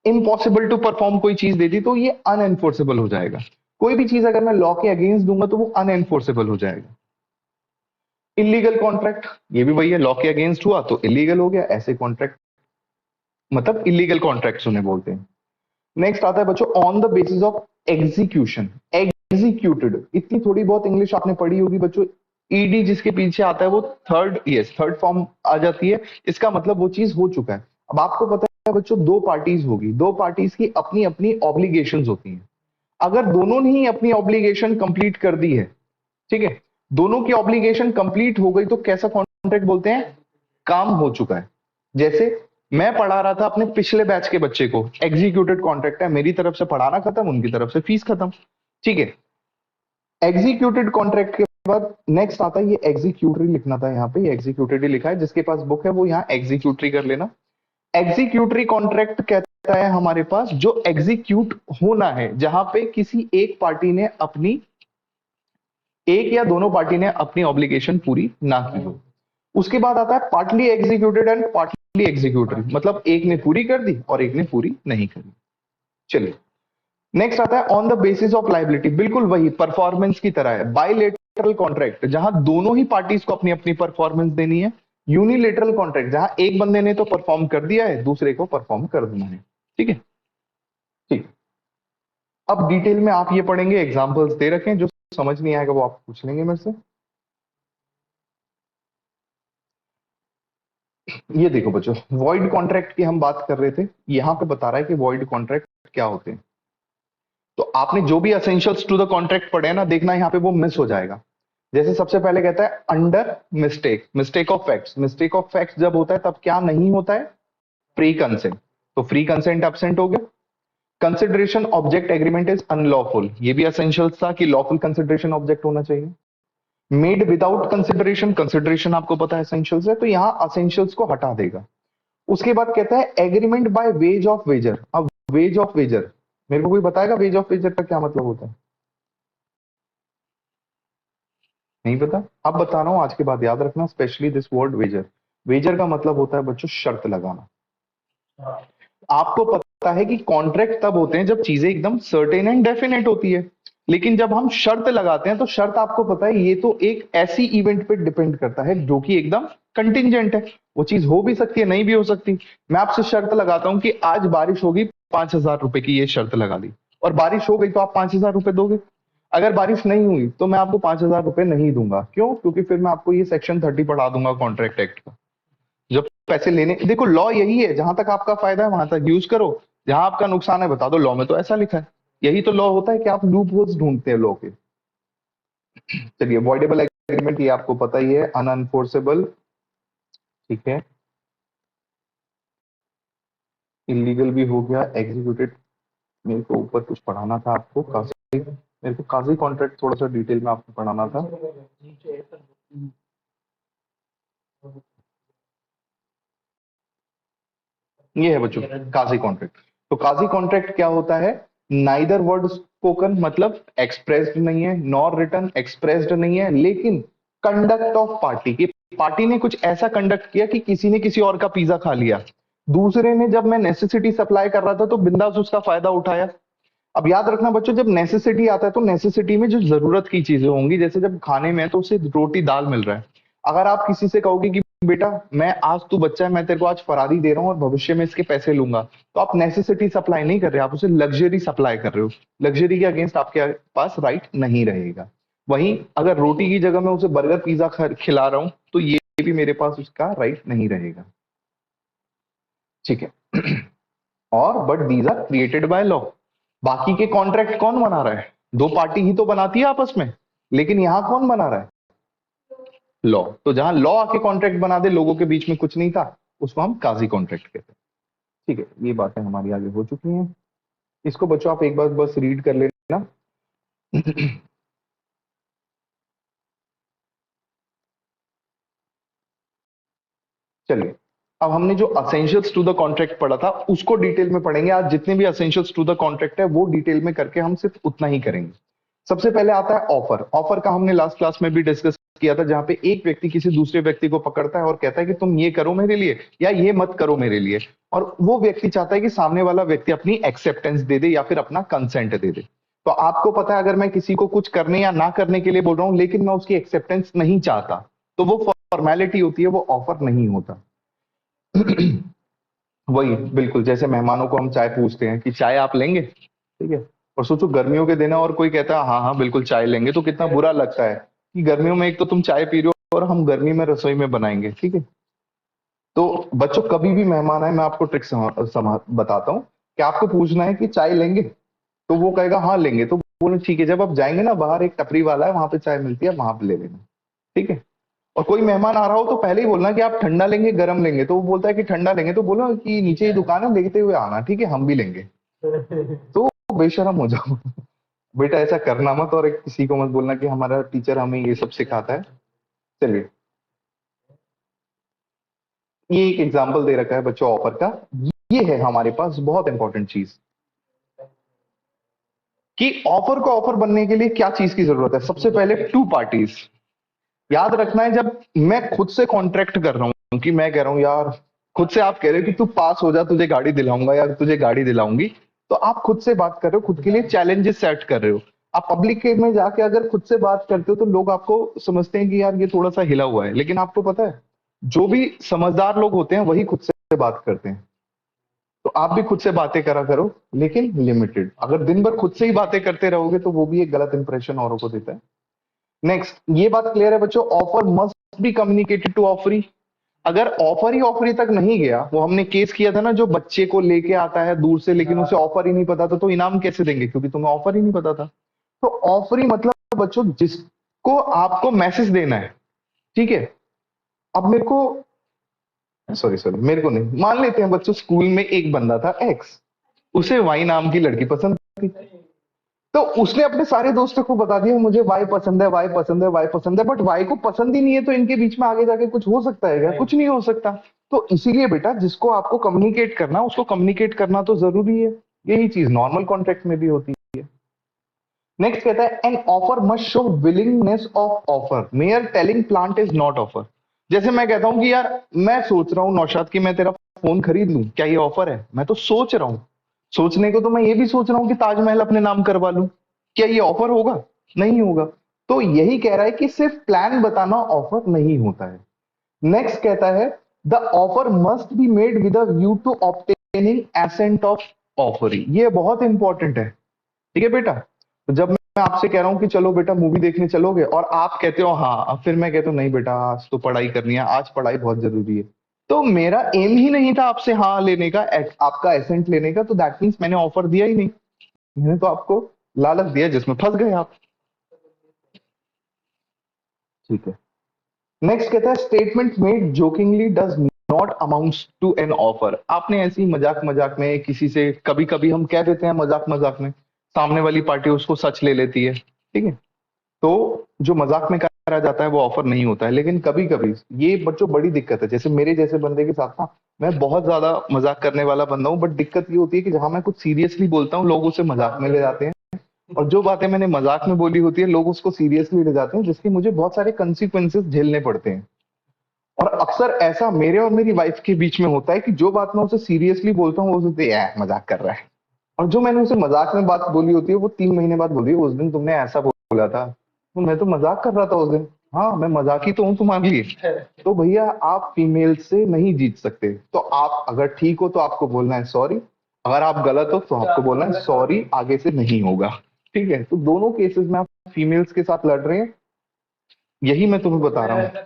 इम्पॉसिबल टू परफॉर्म कोई चीज दे दी, तो ये अनएनफोर्सेबल हो जाएगा। कोई भी चीज अगर मैं लॉ के अगेंस्ट दूंगा, तो वो अनएनफोर्सेबल हो जाएगा। इलीगल कॉन्ट्रैक्ट, ये भी वही है, लॉ के अगेंस्ट हुआ तो इलीगल हो गया, ऐसे कॉन्ट्रैक्ट मतलब इलीगल कॉन्ट्रैक्ट्स उन्हें बोलते हैं। नेक्स्ट आता है बच्चों on the basis of execution, executed. इतनी थोड़ी बहुत इंग्लिश आपने पढ़ी होगी बच्चों। ईडी जिसके पीछे आता है वो थर्ड फॉर्म आ जाती है, इसका मतलब वो चीज हो चुका है। अब आपको पता है बच्चों, दो पार्टीज होगी, दो पार्टीज की अपनी अपनी ऑब्लिगेशंस होती हैं। अगर दोनों ने ही अपनी ऑब्लिगेशन कंप्लीट कर दी है, ठीक है, दोनों की ऑब्लिगेशन कंप्लीट हो गई, तो कैसा कॉन्ट्रैक्ट बोलते हैं? काम हो चुका है। जैसे मैं पढ़ा रहा था अपने पिछले बैच के बच्चे को, एग्जीक्यूटेड कॉन्ट्रैक्ट है, मेरी तरफ से पढ़ाना खत्म, उनकी तरफ से फीस खत्म, ठीक है। एग्जीक्यूटेड कॉन्ट्रैक्ट के बाद नेक्स्ट आता है, ये एग्जीक्यूटरी लिखना था यहाँ पे, एग्जीक्यूटेड ही लिखा है, जिसके पास बुक है वो यहाँ एग्जीक्यूटरी कर लेना। एग्जीक्यूटरी कॉन्ट्रैक्ट कहता है हमारे पास जो एग्जीक्यूट होना है, जहां पे किसी एक पार्टी ने अपनी, एक या दोनों पार्टी ने अपनी ऑब्लिगेशन पूरी ना की हो। उसके बाद आता है partly executed and partly executory, मतलब एक ने पूरी कर दी और एक ने पूरी नहीं करी। चलिए नेक्स्ट आता है on the basis of liability, बिल्कुल वही परफॉर्मेंस की तरह है। बाइलेटरल कॉन्ट्रैक्ट, जहां दोनों ही पार्टीज को अपनी अपनी परफॉर्मेंस देनी है। यूनिलेटरल कॉन्ट्रैक्ट, जहां एक बंदे ने तो परफॉर्म कर दिया है, दूसरे को परफॉर्म कर देना है, ठीक है। ठीक, अब डिटेल में आप ये पढ़ेंगे, एग्जांपल्स दे रखे हैं, जो समझ नहीं आएगा वो आप पूछ लेंगे मेरे से। ये देखो बच्चों, वॉइड कॉन्ट्रैक्ट की हम बात कर रहे थे, यहां पे बता रहा है कि वॉइड कॉन्ट्रैक्ट क्या होते हैं। तो आपने जो भी असेंशियल्स टू द कॉन्ट्रैक्ट पढ़े हैं ना, देखना यहाँ पे वो मिस हो जाएगा। जैसे सबसे पहले कहता है under mistake, mistake of facts. Mistake of facts जब होता है तब क्या नहीं होता है? Free consent. तो फ्री कंसेंट एब्सेंट हो गया। Consideration object agreement is unlawful, ये भी असेंशियल्स था कि लॉफुल कंसिडरेशन ऑब्जेक्ट होना चाहिए। मेड विदाउट कंसिडरेशन, कंसिडरेशन आपको पता है एसेंशियल्स है, तो यहां असेंशियल्स को हटा देगा। उसके बाद कहता है agreement by way of wager. अब वेज ऑफ वेजर, मेरे को कोई बताएगा वेज ऑफ वेजर का क्या मतलब होता है? नहीं पता? अब बता रहा हूं, आज के बाद याद रखना, specially this word wager. Wager का मतलब होता है बच्चों शर्त लगाना। आपको पता है कि कॉन्ट्रैक्ट तब होते हैं जब चीजें एकदम सर्टेन एंड डेफिनेट होती है, लेकिन जब हम शर्त लगाते हैं, तो शर्त आपको पता है ये तो एक ऐसी इवेंट पे डिपेंड करता है जो कि एकदम कंटिंजेंट है। वो चीज हो भी सकती है, नहीं भी हो सकती। मैं आपसे शर्त लगाता हूं कि आज बारिश होगी, 5,000 रुपए की ये शर्त लगा दी, और बारिश हो गई तो आप 5,000 रुपए दोगे। अगर बारिश नहीं हुई तो मैं आपको 5,000 रुपए नहीं दूंगा। क्यों? क्योंकि फिर मैं आपको ये सेक्शन 30 पढ़ा दूंगा कॉन्ट्रैक्ट एक्ट का। जब पैसे लेने, देखो लॉ यही है, जहां तक आपका फायदा है वहां तक यूज करो, जहां आपका नुकसान है बता दो। लॉ में तो ऐसा लिखा है। यही तो लॉ होता है कि आप लूप होल्स ढूंढते हैं लॉ के। चलिए, वॉइडेबल एग्रीमेंट ये आपको पता ही है, अनअनफोर्सेबल, ठीक है, इलीगल भी हो गया, एग्जीक्यूटेड। मेरे को ऊपर कुछ पढ़ाना था आपको, काजी, मेरे को काजी कॉन्ट्रैक्ट थोड़ा सा डिटेल में आपको पढ़ाना था। ये है बच्चों काजी कॉन्ट्रैक्ट। तो काजी कॉन्ट्रैक्ट क्या होता है? नाइदर वर्ड स्पोकन, मतलब एक्सप्रेस्ड नहीं है, नॉर रिटन, एक्सप्रेस्ड नहीं है, लेकिन कंडक्ट ऑफ पार्टी, की पार्टी ने कुछ ऐसा कंडक्ट किया कि किसी ने किसी और का पिज्जा खा लिया, दूसरे ने, जब मैं नेसेसिटी सप्लाई कर रहा था तो बिंदास उसका फायदा उठाया। अब याद रखना बच्चों, जब नेसेसिटी आता है तो नेसेसिटी में जो जरूरत की चीजें होंगी, जैसे जब खाने में है तो उसे रोटी दाल मिल रहा है। अगर आप किसी से कहोगे कि बेटा मैं आज, तू बच्चा है, मैं तेरे को आज फरारी दे रहा हूँ और भविष्य में इसके पैसे लूंगा, तो आप नेसेसिटी सप्लाई नहीं कर रहे, आप उसे लग्जरी सप्लाई कर रहे हो। लग्जरी के अगेंस्ट आपके पास राइट नहीं रहेगा। वहीं अगर रोटी की जगह मैं उसे बर्गर पिज्जा खिला रहा हूं तो ये भी मेरे पास उसका राइट नहीं रहेगा। ठीक है। और but these are created by law. बाकी के कॉन्ट्रैक्ट कौन बना रहा है? दो पार्टी ही तो बनाती है आपस में, लेकिन यहां कौन बना रहा है? लॉ। तो जहां लॉ आके कॉन्ट्रैक्ट बना दे, लोगों के बीच में कुछ नहीं था, उसको हम काजी कॉन्ट्रैक्ट कहते हैं। ठीक है, ये बातें हमारी आगे हो चुकी हैं। इसको बच्चों आप एक बार बस रीड कर लेना। चलिए, अब हमने जो असेंशियल्स टू द कॉन्ट्रैक्ट पढ़ा था उसको डिटेल में पढ़ेंगे। आज जितने भी असेंशियल्स टू द कॉन्ट्रैक्ट है वो डिटेल में करके हम सिर्फ उतना ही करेंगे। सबसे पहले आता है ऑफर। ऑफर का हमने लास्ट क्लास में भी डिस्कस किया था, जहां पे एक व्यक्ति किसी दूसरे व्यक्ति को पकड़ता है और कहता है कि तुम ये करो मेरे लिए या ये मत करो मेरे लिए, और वो व्यक्ति चाहता है कि सामने वाला व्यक्ति अपनी एक्सेप्टेंस दे दे या फिर अपना कंसेंट दे दे। तो आपको पता है, अगर मैं किसी को कुछ करने या ना करने के लिए बोल रहा हूं लेकिन मैं उसकी एक्सेप्टेंस नहीं चाहता, तो वो फॉर्मेलिटी होती है, वो ऑफर नहीं होता। वही बिल्कुल, जैसे मेहमानों को हम चाय पूछते हैं कि चाय आप लेंगे, ठीक है, और सोचो गर्मियों के दिन है और कोई कहता है हाँ हाँ बिल्कुल चाय लेंगे, तो कितना बुरा लगता है कि गर्मियों में एक तो तुम चाय पी रहे हो और हम गर्मी में रसोई में बनाएंगे। ठीक है, तो बच्चों कभी भी मेहमान आए, मैं आपको ट्रिक बताता हूँ कि आपको पूछना है कि चाय लेंगे, तो वो कहेगा हाँ लेंगे, तो बोलो ठीक है, जब आप जाएंगे ना बाहर एक टपरी वाला है वहां पे चाय मिलती है, वहां पे ले लेना। ठीक है, और कोई मेहमान आ रहा हो तो पहले ही बोलना कि आप ठंडा लेंगे गर्म लेंगे, तो वो बोलता है कि ठंडा लेंगे, तो बोलो कि नीचे ही दुकान है लेते हुए आना, ठीक है हम भी लेंगे। तो बेशरम हो जाओ। बेटा ऐसा करना मत, और किसी को मत बोलना कि हमारा टीचर हमें ये सब सिखाता है। चलिए, ये एक एग्जाम्पल दे रखा है बच्चों ऑफर का। ये है हमारे पास बहुत इंपॉर्टेंट चीज कि ऑफर को ऑफर बनने के लिए क्या चीज की जरूरत है। सबसे पहले टू पार्टीज। याद रखना है, जब मैं खुद से कॉन्ट्रैक्ट कर रहा हूं कि मैं कह रहा हूं यार, खुद से आप कह रहे हो कि तू पास हो जा तुझे गाड़ी दिलाऊंगा या तुझे गाड़ी दिलाऊंगी, तो आप खुद से बात कर रहे हो, खुद के लिए चैलेंजेस सेट कर रहे हो। आप पब्लिक में जाके अगर खुद से बात करते हो तो लोग आपको समझते हैं कि यार ये थोड़ा सा हिला हुआ है, लेकिन आपको पता है जो भी समझदार लोग होते हैं वही खुद से बात करते हैं। तो आप भी खुद से बातें करा करो, लेकिन लिमिटेड। अगर दिन भर खुद से ही बातें करते रहोगे तो वो भी एक गलत इंप्रेशन औरों को देता है। नेक्स्ट, ये बात क्लियर है बच्चों, offer must be communicated to offeree. अगर ऑफर ही ऑफरी तक नहीं गया, वो हमने केस किया था ना, जो बच्चे को लेके आता है दूर से लेकिन उसे ऑफर ही नहीं पता था, तो इनाम कैसे देंगे क्योंकि तुम्हें ऑफर ही नहीं पता था। तो ऑफरी मतलब बच्चों जिसको आपको मैसेज देना है। ठीक है, अब मेरे को, सॉरी सॉरी, मेरे को नहीं, मान लेते हैं बच्चों स्कूल में एक बंदा था एक्स, उसे वाई नाम की लड़की पसंद थी, तो उसने अपने सारे दोस्तों को बता दिया मुझे वाई पसंद है, वाई पसंद है, वाई पसंद है, बट वाई को पसंद ही नहीं है, तो इनके बीच में आगे जाके कुछ हो सकता है क्या? कुछ नहीं हो सकता। तो इसीलिए बेटा जिसको आपको कम्युनिकेट करना उसको कम्युनिकेट करना तो जरूरी है। यही चीज नॉर्मल कॉन्ट्रैक्ट में भी होती है। नेक्स्ट कहता है an offer must show willingness of offer, mayor telling plant is not offer. जैसे मैं कहता हूं कि यार मैं सोच रहा हूं नौशाद की मैं तेरा फोन खरीद लूं, क्या ये ऑफर है? मैं तो सोच रहा हूं, सोचने को तो मैं ये भी सोच रहा हूँ कि ताजमहल अपने नाम करवा लूं, क्या ये ऑफर होगा? नहीं होगा। तो यही कह रहा है कि सिर्फ प्लान बताना ऑफर नहीं होता है। नेक्स्ट कहता है the offer must be made with a view to obtaining assent of offering. ये बहुत इंपॉर्टेंट है। ठीक है बेटा? तो जब मैं आपसे कह रहा हूँ कि चलो बेटा मूवी देखने चलोगे और आप कहते हो हाँ, अब फिर मैं कहता हूँ नहीं बेटा आज तो पढ़ाई करनी है, आज पढ़ाई बहुत जरूरी है, तो मेरा एम ही नहीं था आपसे हाँ लेने का, आपका एसेंट लेने का, तो दैट मीन्स मैंने ऑफर दिया ही नहीं, मैंने तो आपको लालच दिया जिसमें फंस गए आप। ठीक है, नेक्स्ट कहता है statement made jokingly does not amounts to an offer. आपने ऐसी मजाक मजाक में किसी से, कभी कभी हम कह देते हैं मजाक मजाक में, सामने वाली पार्टी उसको सच ले लेती है, ठीक है, तो जो मजाक में करा जाता है वो ऑफर नहीं होता है। लेकिन कभी कभी ये बच्चों बड़ी दिक्कत है, जैसे मेरे जैसे बंदे के साथ ना, मैं बहुत ज्यादा मजाक करने वाला बंदा हूँ, बट दिक्कत ये होती है कि जहां मैं कुछ सीरियसली बोलता हूँ लोग उसे मजाक में ले जाते हैं, और जो बातें मैंने मजाक में बोली होती है लोग उसको सीरियसली ले जाते हैं, जिसके मुझे बहुत सारे कंसिक्वेंसेस झेलने पड़ते हैं। और अक्सर ऐसा मेरे और मेरी वाइफ के बीच में होता है कि जो बात मैं उसे सीरियसली बोलता हूँ वो सोचती है मजाक कर रहा है, और जो मैंने उसे मजाक में बात बोली होती है वो 3 महीने बाद बोली उस दिन तुमने ऐसा बोला था, तो मैं तो मजाक कर रहा था उस दिन। हाँ मैं मजाक ही तो हूँ तुम्हारे लिए। तो भैया आप फीमेल से नहीं जीत सकते, तो आप अगर ठीक हो तो आपको बोलना है सॉरी, अगर आप गलत हो तो आपको बोलना है सॉरी, आगे से नहीं होगा। ठीक है, तो दोनों केसेस में आप फीमेल्स के साथ लड़ रहे हैं, यही मैं तुम्हें बता रहा हूँ।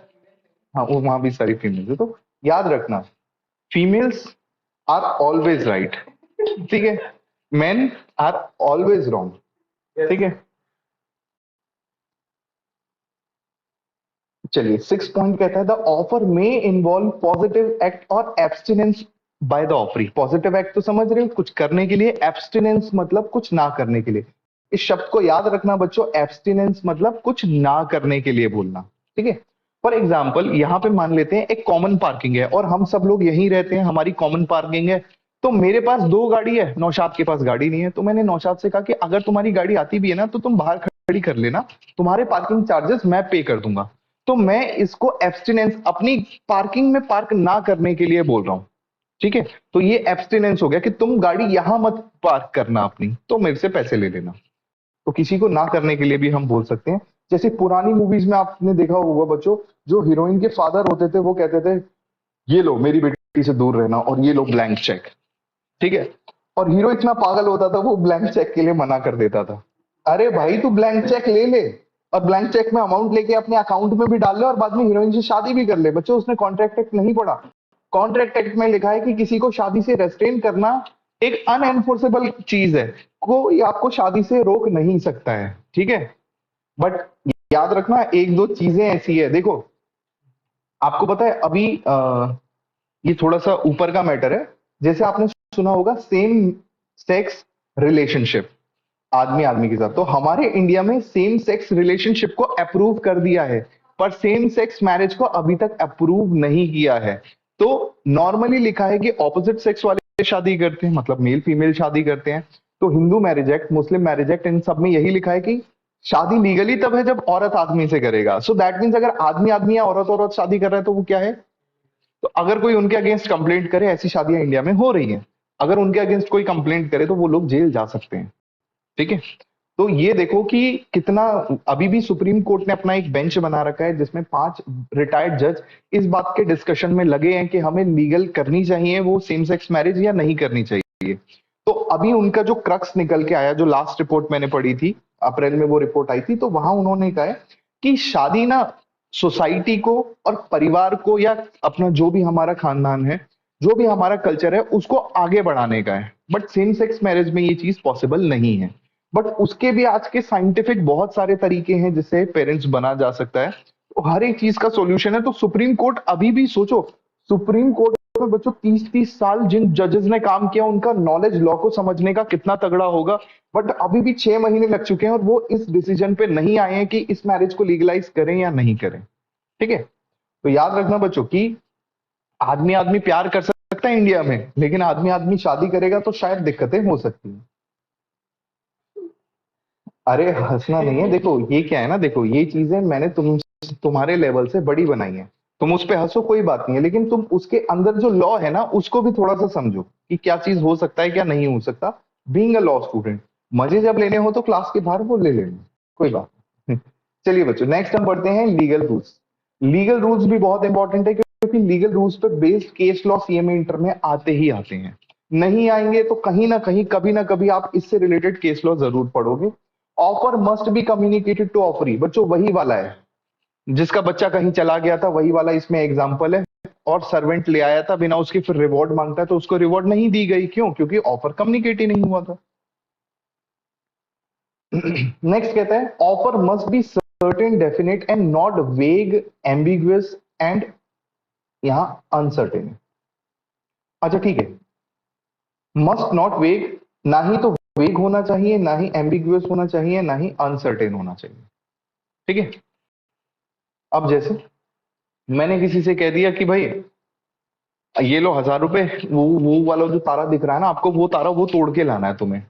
हाँ वो वहां भी सारी फीमेल्स है, तो याद रखना फीमेल्स आर ऑलवेज राइट, ठीक है, मेन आर ऑलवेज रॉन्ग, ठीक है। चलिए 6 पॉइंट कहता है द ऑफर में इन्वॉल्व पॉजिटिव एक्ट और abstinence by the offeree. Positive act तो समझ रहे हो कुछ करने के लिए, एब्सटिनेंस मतलब कुछ ना करने के लिए। इस शब्द को याद रखना बच्चों, एब्सटिनेंस मतलब कुछ ना करने के लिए बोलना, ठीक है। फॉर एग्जाम्पल यहाँ पे मान लेते हैं एक कॉमन पार्किंग है और हम सब लोग यहीं रहते हैं, हमारी कॉमन पार्किंग है, तो मेरे पास 2 गाड़ी है, नौशाद के पास गाड़ी नहीं है, तो मैंने नौशाद से कहा कि अगर तुम्हारी गाड़ी आती भी है ना तो तुम बाहर खड़ी कर लेना, तुम्हारे पार्किंग चार्जेस मैं पे कर दूंगा। तो मैं इसको एब्सटिनेंस अपनी पार्किंग में पार्क ना करने के लिए बोल रहा हूं, ठीक है। तो ये एब्सटिनेंस हो गया कि तुम गाड़ी यहां मत पार्क करना अपनी, तो मेरे से पैसे ले लेना। तो किसी को ना करने के लिए भी हम बोल सकते हैं। जैसे पुरानी मूवीज में आपने देखा होगा बच्चों, जो हीरोइन के फादर होते थे वो कहते थे ये लो मेरी बेटी से दूर रहना और ये लो ब्लैंक चेक, ठीक है। और हीरो इतना पागल होता था वो ब्लैंक चेक के लिए मना कर देता था। अरे भाई तू ब्लैंक चेक ले ले और ब्लैंक चेक में अमाउंट लेके अपने अकाउंट में भी डाल ले और बाद में हीरोइन से शादी भी कर ले। बच्चों उसने कॉन्ट्रैक्ट एक्ट नहीं पढ़ा। कॉन्ट्रैक्ट एक्ट में लिखा है कि किसी को शादी से रेस्ट्रेन करना एक अनएनफोर्सेबल चीज है, कोई आपको शादी से रोक नहीं सकता है, ठीक है। बट याद रखना एक दो चीजें ऐसी है, देखो आपको पता है अभी ये थोड़ा सा ऊपर का मैटर है, जैसे आपने सुना होगा सेम सेक्स रिलेशनशिप, आदमी आदमी के साथ, तो हमारे इंडिया में सेम सेक्स रिलेशनशिप को अप्रूव कर दिया है, पर सेम सेक्स मैरिज को अभी तक अप्रूव नहीं किया है। तो नॉर्मली लिखा है कि ऑपोजिट सेक्स वाले शादी करते हैं, मतलब मेल फीमेल शादी करते हैं। तो Hindu marriage act, Muslim marriage act, इन सब में यही लिखा है कि शादी लीगली तब है जब औरत आदमी से करेगा। सो दैट मीन्स अगर आदमी आदमी या औरत औरत शादी कर रहा है तो वो क्या है, तो अगर कोई उनके अगेंस्ट कंप्लेंट करे, ऐसी शादियां इंडिया में हो रही हैं, अगर उनके अगेंस्ट कोई कंप्लेंट करे तो वो लोग जेल जा सकते हैं, ठीक है। तो ये देखो कि कितना, अभी भी सुप्रीम कोर्ट ने अपना एक बेंच बना रखा है जिसमें 5 रिटायर्ड जज इस बात के डिस्कशन में लगे हैं कि हमें लीगल करनी चाहिए वो सेम सेक्स मैरिज या नहीं करनी चाहिए। तो अभी उनका जो क्रक्स निकल के आया, जो लास्ट रिपोर्ट मैंने पढ़ी थी अप्रैल में वो रिपोर्ट आई थी, तो वहां उन्होंने कहा है कि शादी ना सोसाइटी को और परिवार को या अपना जो भी हमारा खानदान है, जो भी हमारा कल्चर है उसको आगे बढ़ाने का है, बट सेम सेक्स मैरिज में ये चीज पॉसिबल नहीं है। बट उसके भी आज के साइंटिफिक बहुत सारे तरीके हैं जिससे पेरेंट्स बना जा सकता है, तो हर एक चीज का सॉल्यूशन है। तो सुप्रीम कोर्ट अभी भी सोचो, सुप्रीम कोर्ट में बच्चों 30-30 साल जिन जजेस ने काम किया उनका नॉलेज लॉ को समझने का कितना तगड़ा होगा, बट अभी भी 6 महीने लग चुके हैं और वो इस डिसीजन पे नहीं आए हैं कि इस मैरिज को लीगलाइज करें या नहीं करें, ठीक है। तो याद रखना बच्चों कि आदमी आदमी प्यार कर सकता है इंडिया में, लेकिन आदमी आदमी शादी करेगा तो शायद दिक्कतें हो सकती हैं। अरे हंसना नहीं है, देखो ये क्या है ना, देखो ये चीजें मैंने तुम्हारे लेवल से बड़ी बनाई है, तुम उस पे हंसो कोई बात नहीं है, लेकिन तुम उसके अंदर जो लॉ है ना उसको भी थोड़ा सा समझो कि क्या चीज हो सकता है क्या नहीं हो सकता। बीइंग अ लॉ स्टूडेंट, मजे जब लेने हो तो क्लास के बाहर वो ले लेना, कोई बात नहीं। चलिए बच्चों नेक्स्ट हम पढ़ते हैं लीगल रूल्स। लीगल रूल्स भी बहुत इंपॉर्टेंट है क्योंकि लीगल रूल्स पे based case law CMA inter में आते ही आते हैं। नहीं आएंगे तो कहीं ना कहीं कभी ना कभी आप इससे रिलेटेड केस लॉ जरूर पढ़ोगे। Offer must be communicated to offeree, बच्चों वही वाला है जिसका बच्चा कहीं चला गया था, वही वाला इसमें एग्जाम्पल है। और सर्वेंट ले आया था बिना उसके, फिर रिवॉर्ड मांगता है तो उसको रिवॉर्ड नहीं दी गई, क्यों? क्योंकि ऑफर कम्युनिकेट ही नहीं हुआ था। नेक्स्ट कहता है offer must be certain definite and not वेग एम्बिगुअस एंड यहां अनसर्टेन है। अच्छा ठीक है, मस्ट नॉट वेग, ना ही तो वेग होना चाहिए, ना ही एम्बिगुअस होना चाहिए, ना ही अनसर्टेन होना चाहिए। ठीक है, अब जैसे मैंने किसी से कह दिया कि भाई ये लो 1000 रुपए, वो वाला जो तारा दिख रहा है ना आपको, वो तारा वो तोड़ के लाना है तुम्हें।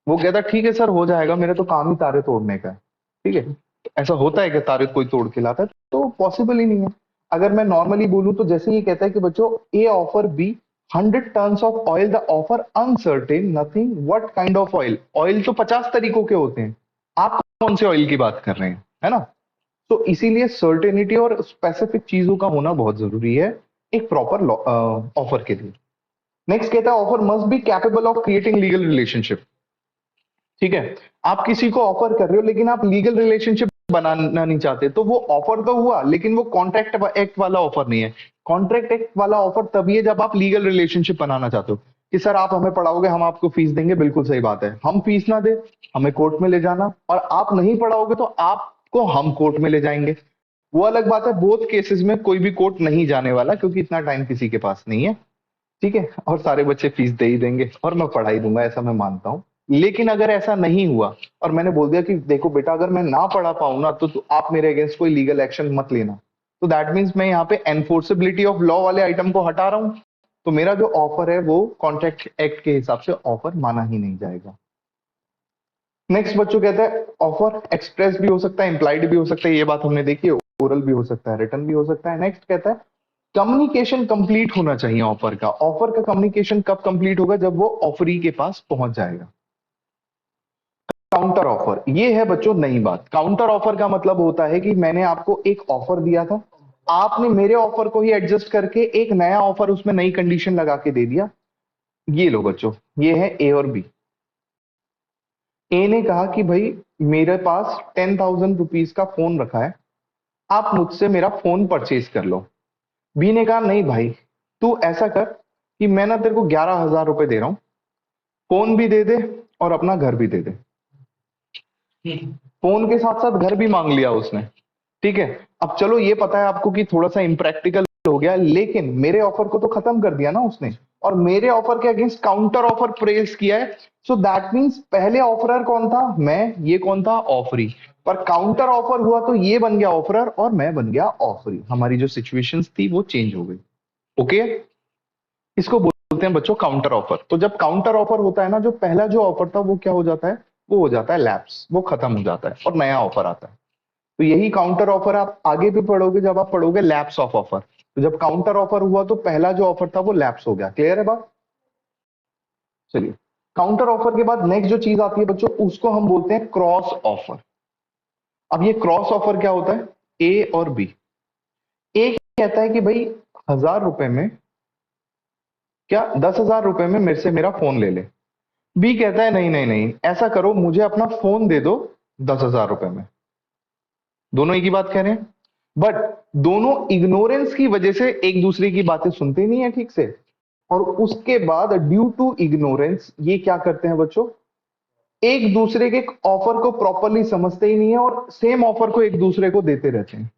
वो कहता ठीक है सर, हो जाएगा, मेरे तो काम ही तारे तोड़ने का है। ठीक है, ऐसा होता है कि तारे कोई तोड़ के लाता है? तो पॉसिबल ही नहीं है। अगर मैं नॉर्मली बोलूं तो जैसे ये कहता है कि बच्चों a offer be 100 tons of oil, the offer uncertain nothing what kind of oil. Oil तो 50 तरीकों के होते हैं, आप कौन से ऑयल की बात कर रहे हैं, है ना? तो इसीलिए सर्टेनिटी और स्पेसिफिक चीजों का होना बहुत जरूरी है एक प्रॉपर ऑफर के लिए। नेक्स्ट कहता है offer must be capable of creating legal relationship. ठीक है, आप किसी को ऑफर कर रहे हो लेकिन आप लीगल रिलेशनशिप बनाना नहीं चाहते, तो वो ऑफर तो हुआ लेकिन वो कॉन्ट्रैक्ट एक्ट वाला ऑफर नहीं है। कॉन्ट्रैक्ट एक्ट वाला ऑफर तभी है जब आप लीगल रिलेशनशिप बनाना चाहते हो कि सर आप हमें पढ़ाओगे, हम आपको फीस देंगे। बिल्कुल सही बात है, हम फीस ना दे हमें कोर्ट में ले जाना, और आप नहीं पढ़ाओगे तो आपको हम कोर्ट में ले जाएंगे। वो अलग बात है, बोथ केसेस में कोई भी कोर्ट नहीं जाने वाला क्योंकि इतना टाइम किसी के पास नहीं है। ठीक है, और सारे बच्चे फीस दे ही देंगे और मैं पढ़ा ही दूंगा, ऐसा मैं मानता हूँ। लेकिन अगर ऐसा नहीं हुआ और मैंने बोल दिया कि देखो बेटा अगर मैं ना पढ़ा पाऊं ना तो आप मेरे अगेंस्ट कोई लीगल एक्शन मत लेना, तो दैट मीन्स मैं यहाँ पे एनफोर्सेबिलिटी ऑफ लॉ वाले आइटम को हटा रहा हूं, तो मेरा जो ऑफर है वो कॉन्ट्रैक्ट एक्ट के हिसाब से ऑफर माना ही नहीं जाएगा। नेक्स्ट बच्चों कहता है ऑफर एक्सप्रेस भी हो सकता है, इंप्लाइड भी हो सकता है, ये बात हमने देखी है। ओरल भी हो सकता है, रिटर्न भी हो सकता है। नेक्स्ट कहता है कम्युनिकेशन कंप्लीट होना चाहिए ऑफर का। ऑफर का कम्युनिकेशन कब कंप्लीट होगा? जब वो ऑफरी के पास पहुंच जाएगा। काउंटर ऑफर, ये है बच्चों नई बात। काउंटर ऑफर का मतलब होता है कि मैंने आपको एक ऑफर दिया था, आपने मेरे ऑफर को ही एडजस्ट करके एक नया ऑफर उसमें नई कंडीशन लगा के दे दिया। ये लो बच्चों, ये है ए और बी। ए ने कहा कि भाई मेरे पास 10,000 रुपीज का फोन रखा है, आप मुझसे मेरा फोन परचेज कर लो। बी ने कहा नहीं भाई, तू ऐसा कर कि मैं ना तेरे को 11,000 रुपए दे रहा हूं, फोन भी दे दे और अपना घर भी दे दे। फोन के साथ साथ घर भी मांग लिया उसने। ठीक है, अब चलो ये पता है आपको कि थोड़ा सा इम्प्रैक्टिकल हो गया, लेकिन मेरे ऑफर को तो खत्म कर दिया ना उसने, और मेरे ऑफर के अगेंस्ट काउंटर ऑफर प्रेस किया है। सो दैट मीन्स पहले ऑफरर कौन था? मैं। ये कौन था? ऑफरी। पर काउंटर ऑफर हुआ तो ये बन गया ऑफरर और मैं बन गया ऑफरी। हमारी जो सिचुएशंस थी वो चेंज हो गई। ओके, इसको बोलते हैं बच्चों काउंटर ऑफर। तो जब काउंटर ऑफर होता है ना, जो पहला जो ऑफर था वो क्या हो जाता है? वो हो जाता है लैप्स, वो खत्म हो जाता है और नया ऑफर आता है। तो यही काउंटर ऑफर आप आगे भी पढ़ोगे जब आप पढ़ोगे लैप्स ऑफ ऑफर। तो जब काउंटर ऑफर हुआ तो पहला जो ऑफर था वो लैप्स हो गया। क्लियर है बात? चलिए, काउंटर ऑफर के बाद नेक्स्ट जो चीज आती है बच्चों उसको हम बोलते हैं क्रॉस ऑफर। अब ये क्रॉस ऑफर क्या होता है? ए और बी। ए कहता है कि भाई 1,000 रुपए में, क्या 10,000 रुपए में मेरे से मेरा फोन ले ले। बी कहता है नहीं नहीं नहीं, ऐसा करो मुझे अपना फोन दे दो 10,000 रुपए में। दोनों एक ही बात कह रहे हैं, बट दोनों इग्नोरेंस की वजह से एक दूसरे की बातें सुनते नहीं है ठीक से, और उसके बाद ड्यू टू इग्नोरेंस ये क्या करते हैं बच्चों? एक दूसरे के ऑफर को प्रॉपरली समझते ही नहीं है और सेम ऑफर को एक दूसरे को देते रहते हैं।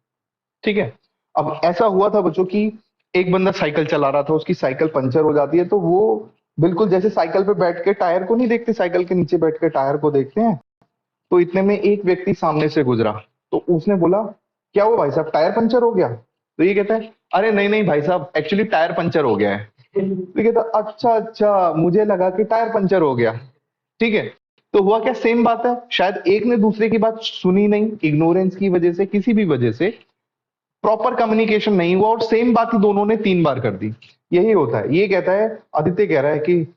ठीक है, अब ऐसा हुआ था बच्चों कि एक बंदा साइकिल चला रहा था, उसकी साइकिल पंचर हो जाती है, तो वो बिल्कुल जैसे साइकिल पे बैठ के टायर को नहीं देखते, साइकिल के नीचे बैठ के टायर को देखते हैं, तो इतने में एक व्यक्ति सामने से गुजरा, तो उसने बोला क्या हुआ भाई साहब, टायर पंचर हो गया? तो ये कहता है अरे नहीं नहीं भाई साहब, एक्चुअली टायर पंचर हो गया है। तो ये कहता अच्छा अच्छा, मुझे लगा कि टायर पंचर हो गया। ठीक है, तो हुआ क्या? सेम बात है, शायद एक ने दूसरे की बात सुनी नहीं, इग्नोरेंस की वजह से, किसी भी वजह से प्रॉपर कम्युनिकेशन नहीं हुआ और सेम बात ही दोनों ने 3 बार कर दी। यही होता है। ये कहता है, आदित्य कह रहा है कि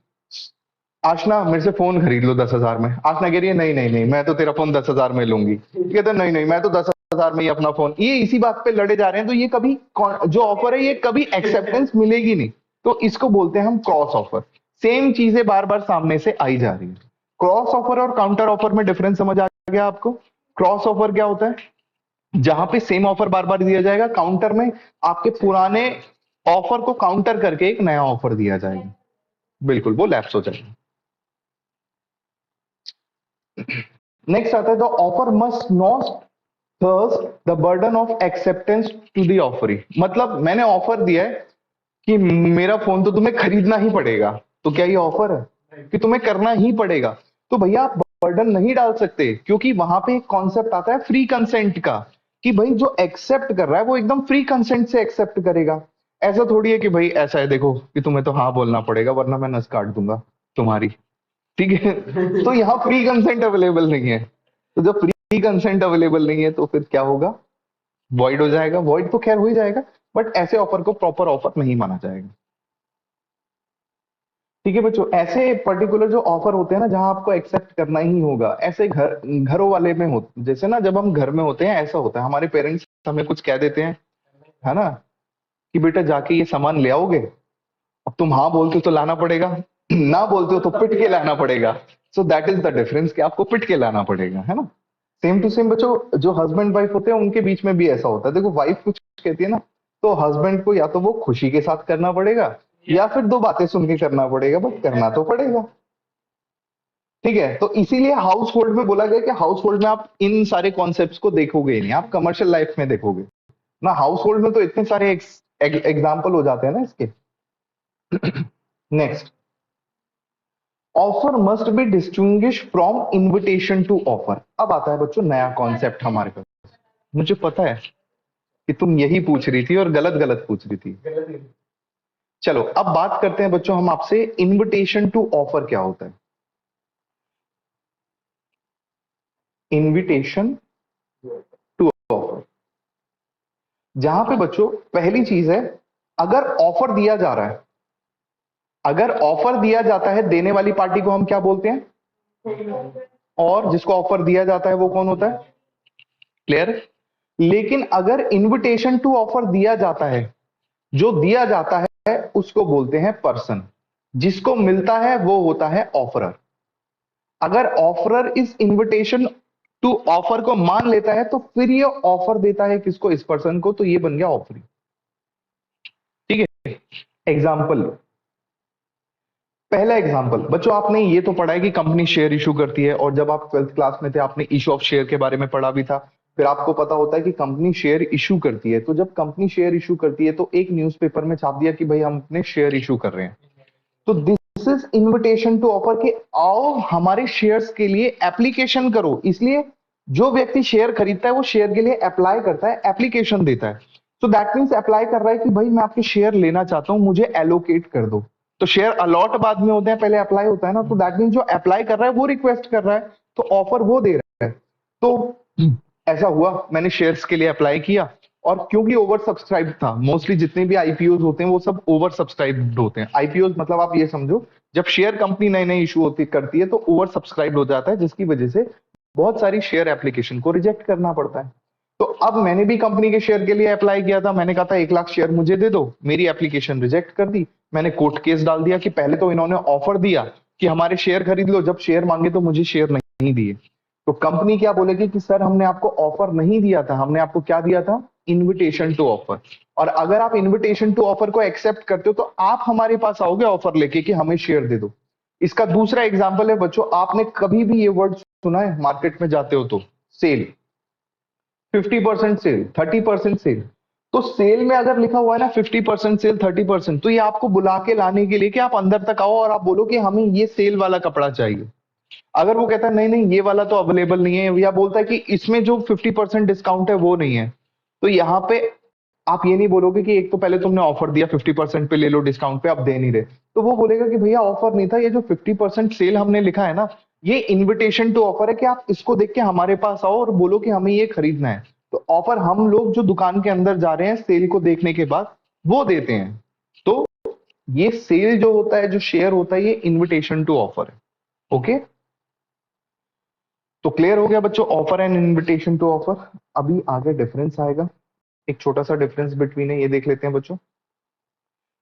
आशना मेरे से फोन खरीद लो 10,000 में। आशना कह रही है नहीं नहीं नहीं, मैं तो तेरा फोन 10,000 में लूंगी। कहता है नहीं नहीं, मैं तो 10,000 में ही अपना फोन। ये इसी बात पे लड़े जा रहे हैं, तो ये कभी जो ऑफर है ये कभी एक्सेप्टेंस मिलेगी नहीं। तो इसको बोलते हैं हम क्रॉस ऑफर। सेम चीजें बार बार सामने से आई जा रही है। क्रॉस ऑफर और काउंटर ऑफर में डिफरेंस समझ आ गया आपको? क्रॉस ऑफर क्या होता है? जहां पे सेम ऑफर बार बार दिया जाएगा। काउंटर में आपके पुराने ऑफर को काउंटर करके एक नया ऑफर दिया जाएगा। बिल्कुल, वो लैप्स हो जाएगा। नेक्स्ट आता है the offer must not thrust the burden of acceptance to the offeree. मतलब मैंने ऑफर दिया है कि मेरा फोन तो तुम्हें खरीदना ही पड़ेगा, तो क्या ये ऑफर है कि तुम्हें करना ही पड़ेगा? तो भैया आप बर्डन नहीं डाल सकते, क्योंकि वहां पे एक कॉन्सेप्ट आता है फ्री कंसेंट का, कि भाई जो एक्सेप्ट कर रहा है वो एकदम फ्री कंसेंट से एक्सेप्ट करेगा। ऐसा थोड़ी है कि भाई ऐसा है देखो कि तुम्हें तो हाँ बोलना पड़ेगा वरना मैं नस काट दूंगा तुम्हारी, ठीक है? तो यहाँ फ्री कंसेंट अवेलेबल नहीं है। तो जब फ्री कंसेंट अवेलेबल नहीं है तो फिर क्या होगा? वॉइड हो जाएगा। वॉइड तो खैर हो ही जाएगा, बट ऐसे ऑफर को प्रॉपर ऑफर नहीं माना जाएगा। ठीक है बच्चों, ऐसे पर्टिकुलर जो ऑफर होते हैं ना जहां आपको एक्सेप्ट करना ही होगा, ऐसे घरों वाले में हो, जैसे ना जब हम घर में होते हैं ऐसा होता है, हमारे पेरेंट्स हमें कुछ कह देते हैं, है ना, कि बेटा जाके ये सामान ले आओगे। अब तुम हाँ बोलते हो तो लाना पड़ेगा, ना बोलते हो तो पिट के लाना पड़ेगा। So that is the difference, कि आपको पिट के लाना पड़ेगा, है ना। सेम टू सेम बच्चों, जो हस्बैंड वाइफ होते हैं उनके बीच में भी ऐसा होता है। देखो वाइफ कुछ कहती है ना, तो हस्बैंड को या तो वो खुशी के साथ करना पड़ेगा या फिर दो बातें सुन के करना पड़ेगा, बट करना तो पड़ेगा। ठीक है, तो इसीलिए हाउस होल्ड में बोला गया कि हाउस होल्ड में आप इन सारे कॉन्सेप्ट्स को देखोगे ही नहीं, आप कमर्शियल लाइफ में देखोगे ना। हाउस होल्ड में तो इतने सारे एग्जाम्पल हो जाते हैं ना इसके। Next, offer must be distinguish from invitation to offer. अब आता है बच्चों नया कॉन्सेप्ट हमारे पास। मुझे पता है कि तुम यही पूछ रही थी और गलत गलत पूछ रही थी। चलो अब बात करते हैं बच्चों हम आपसे, इनविटेशन टू ऑफर क्या होता है। इनविटेशन टू ऑफर, जहां पे बच्चों पहली चीज है, अगर ऑफर दिया जा रहा है, अगर ऑफर दिया जाता है, देने वाली पार्टी को हम क्या बोलते हैं? और जिसको ऑफर दिया जाता है वो कौन होता है? क्लियर? लेकिन अगर इनविटेशन टू ऑफर दिया जाता है, जो दिया जाता है उसको बोलते हैं पर्सन, जिसको मिलता है वो होता है ऑफरर। अगर ऑफरर इस इनविटेशन टू ऑफर को मान लेता है तो फिर ये ऑफर देता है किसको? इस पर्सन को, तो ये बन गया ऑफरिंग। ठीक है, एग्जाम्पल, पहला एग्जाम्पल बच्चों, आपने ये तो पढ़ा है कि कंपनी शेयर इशू करती है, और जब आप 12th क्लास में थे आपने इशू ऑफ शेयर के बारे में पढ़ा भी था। फिर आपको पता होता है कि कंपनी शेयर इशू करती है, तो जब कंपनी शेयर इशू करती है तो एक न्यूज़पेपर में छाप दिया कि भाई हम अपने शेयर इशू कर रहे हैं। तो this is invitation to offer, कि आओ हमारे शेयर्स के लिए एप्लीकेशन करो। इसलिए जो व्यक्ति शेयर खरीदता है वो शेयर के लिए अप्लाई करता है, एप्लीकेशन देता है। तो दैट मीन्स अप्लाई कर रहा है कि भाई मैं आपके शेयर लेना चाहता हूं, मुझे एलोकेट कर दो। तो शेयर अलॉट बाद में होते हैं, पहले अप्लाई होता है ना। तो दैट मीन्स जो अप्लाई कर रहा है वो रिक्वेस्ट कर रहा है, तो ऑफर वो दे रहा है। तो ऐसा हुआ, मैंने शेयर्स के लिए अप्लाई किया, और क्योंकि ओवर सब्सक्राइब था, मोस्टली जितने भी आईपीओ होते हैं वो सब ओवर सब्सक्राइब्ड होते हैं। आईपीओ मतलब आप ये समझो, जब शेयर कंपनी नई नई इशू होती करती है तो ओवर सब्सक्राइब हो जाता है, जिसकी वजह से बहुत सारी शेयर एप्लीकेशन को रिजेक्ट करना पड़ता है। तो अब मैंने भी कंपनी के शेयर के लिए अप्लाई किया था, मैंने कहा था 1 लाख शेयर मुझे दे दो, मेरी एप्लीकेशन रिजेक्ट कर दी। मैंने कोर्ट केस डाल दिया कि पहले तो इन्होंने ऑफर दिया कि हमारे शेयर खरीद लो, जब शेयर मांगे तो मुझे शेयर नहीं दिए। तो कंपनी क्या बोलेगी कि सर हमने आपको ऑफर नहीं दिया था, हमने आपको क्या दिया था? Invitation to offer. और अगर आप इनविटेशन टू ऑफर को एक्सेप्ट करते हो तो आप हमारे पास आओगे ऑफर लेके कि हमें शेयर दे दो। इसका दूसरा एग्जांपल है बच्चों, आपने कभी भी ये वर्ड सुना है मार्केट में जाते हो तो? Sale, 50% sale, 30% sale. तो सेल में अगर लिखा हुआ है ना 50% सेल, 30%, तो ये आपको बुला के लाने के लिए कि आप अंदर तक आओ और आप बोलो कि हमें ये सेल वाला कपड़ा चाहिए। अगर वो कहता है नहीं नहीं ये वाला तो अवेलेबल नहीं है, या बोलता है कि इसमें जो 50% डिस्काउंट है वो नहीं है, तो यहाँ पे आप ये नहीं बोलोगे कि एक तो पहले तुमने ऑफर दिया 50% पे ले लो डिस्काउंट पे, आप दे नहीं रहे। तो वो बोलेगा कि भैया ऑफर नहीं था, ये जो 50% सेल हमने लिखा है ना, ये इनविटेशन टू ऑफर है, कि आप इसको देख के हमारे पास आओ और बोलो कि हमें ये खरीदना है। तो ऑफर हम लोग जो दुकान के अंदर जा रहे हैं सेल को देखने के बाद वो देते हैं। तो ये सेल जो होता है, जो शेयर होता है, ये इन्विटेशन टू ऑफर है। ओके, तो क्लियर हो गया बच्चों offer and invitation to offer. अभी आगे डिफरेंस आएगा, एक छोटा सा डिफरेंस बिटवीन है, ये देख लेते हैं बच्चों।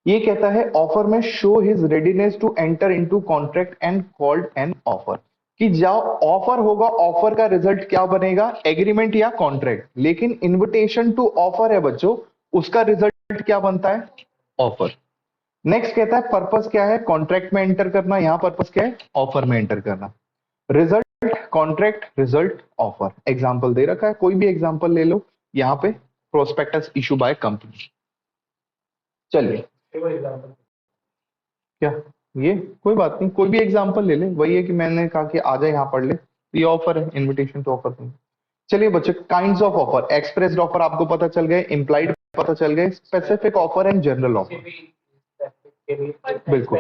ये कहता है ऑफर में show his readiness to enter into contract and called an offer, कि जाओ ऑफर होगा, ऑफर का रिजल्ट क्या बनेगा, एग्रीमेंट या कॉन्ट्रैक्ट। लेकिन इनविटेशन टू ऑफर है बच्चों, उसका रिजल्ट क्या बनता है, ऑफर। नेक्स्ट कहता है पर्पस क्या है, कॉन्ट्रैक्ट में एंटर करना, यहां पर्पस क्या है, ऑफर में एंटर करना। Result contract, result offer. Example दे रखा है, कोई भी एग्जाम्पल ले लो यहाँ पे, प्रोस्पेक्टस इशू बाय कंपनी। चलिए क्या, ये कोई बात नहीं, कोई भी एग्जांपल ले ले, वही है कि मैंने कहा कि आ जाए यहाँ पढ़ ले, ये ऑफर है, इनविटेशन टू ऑफर। चलिए बच्चे, kinds of offer, expressed offer आपको पता चल गए, इम्प्लाइड पता चल गए, specific offer and general offer. बिल्कुल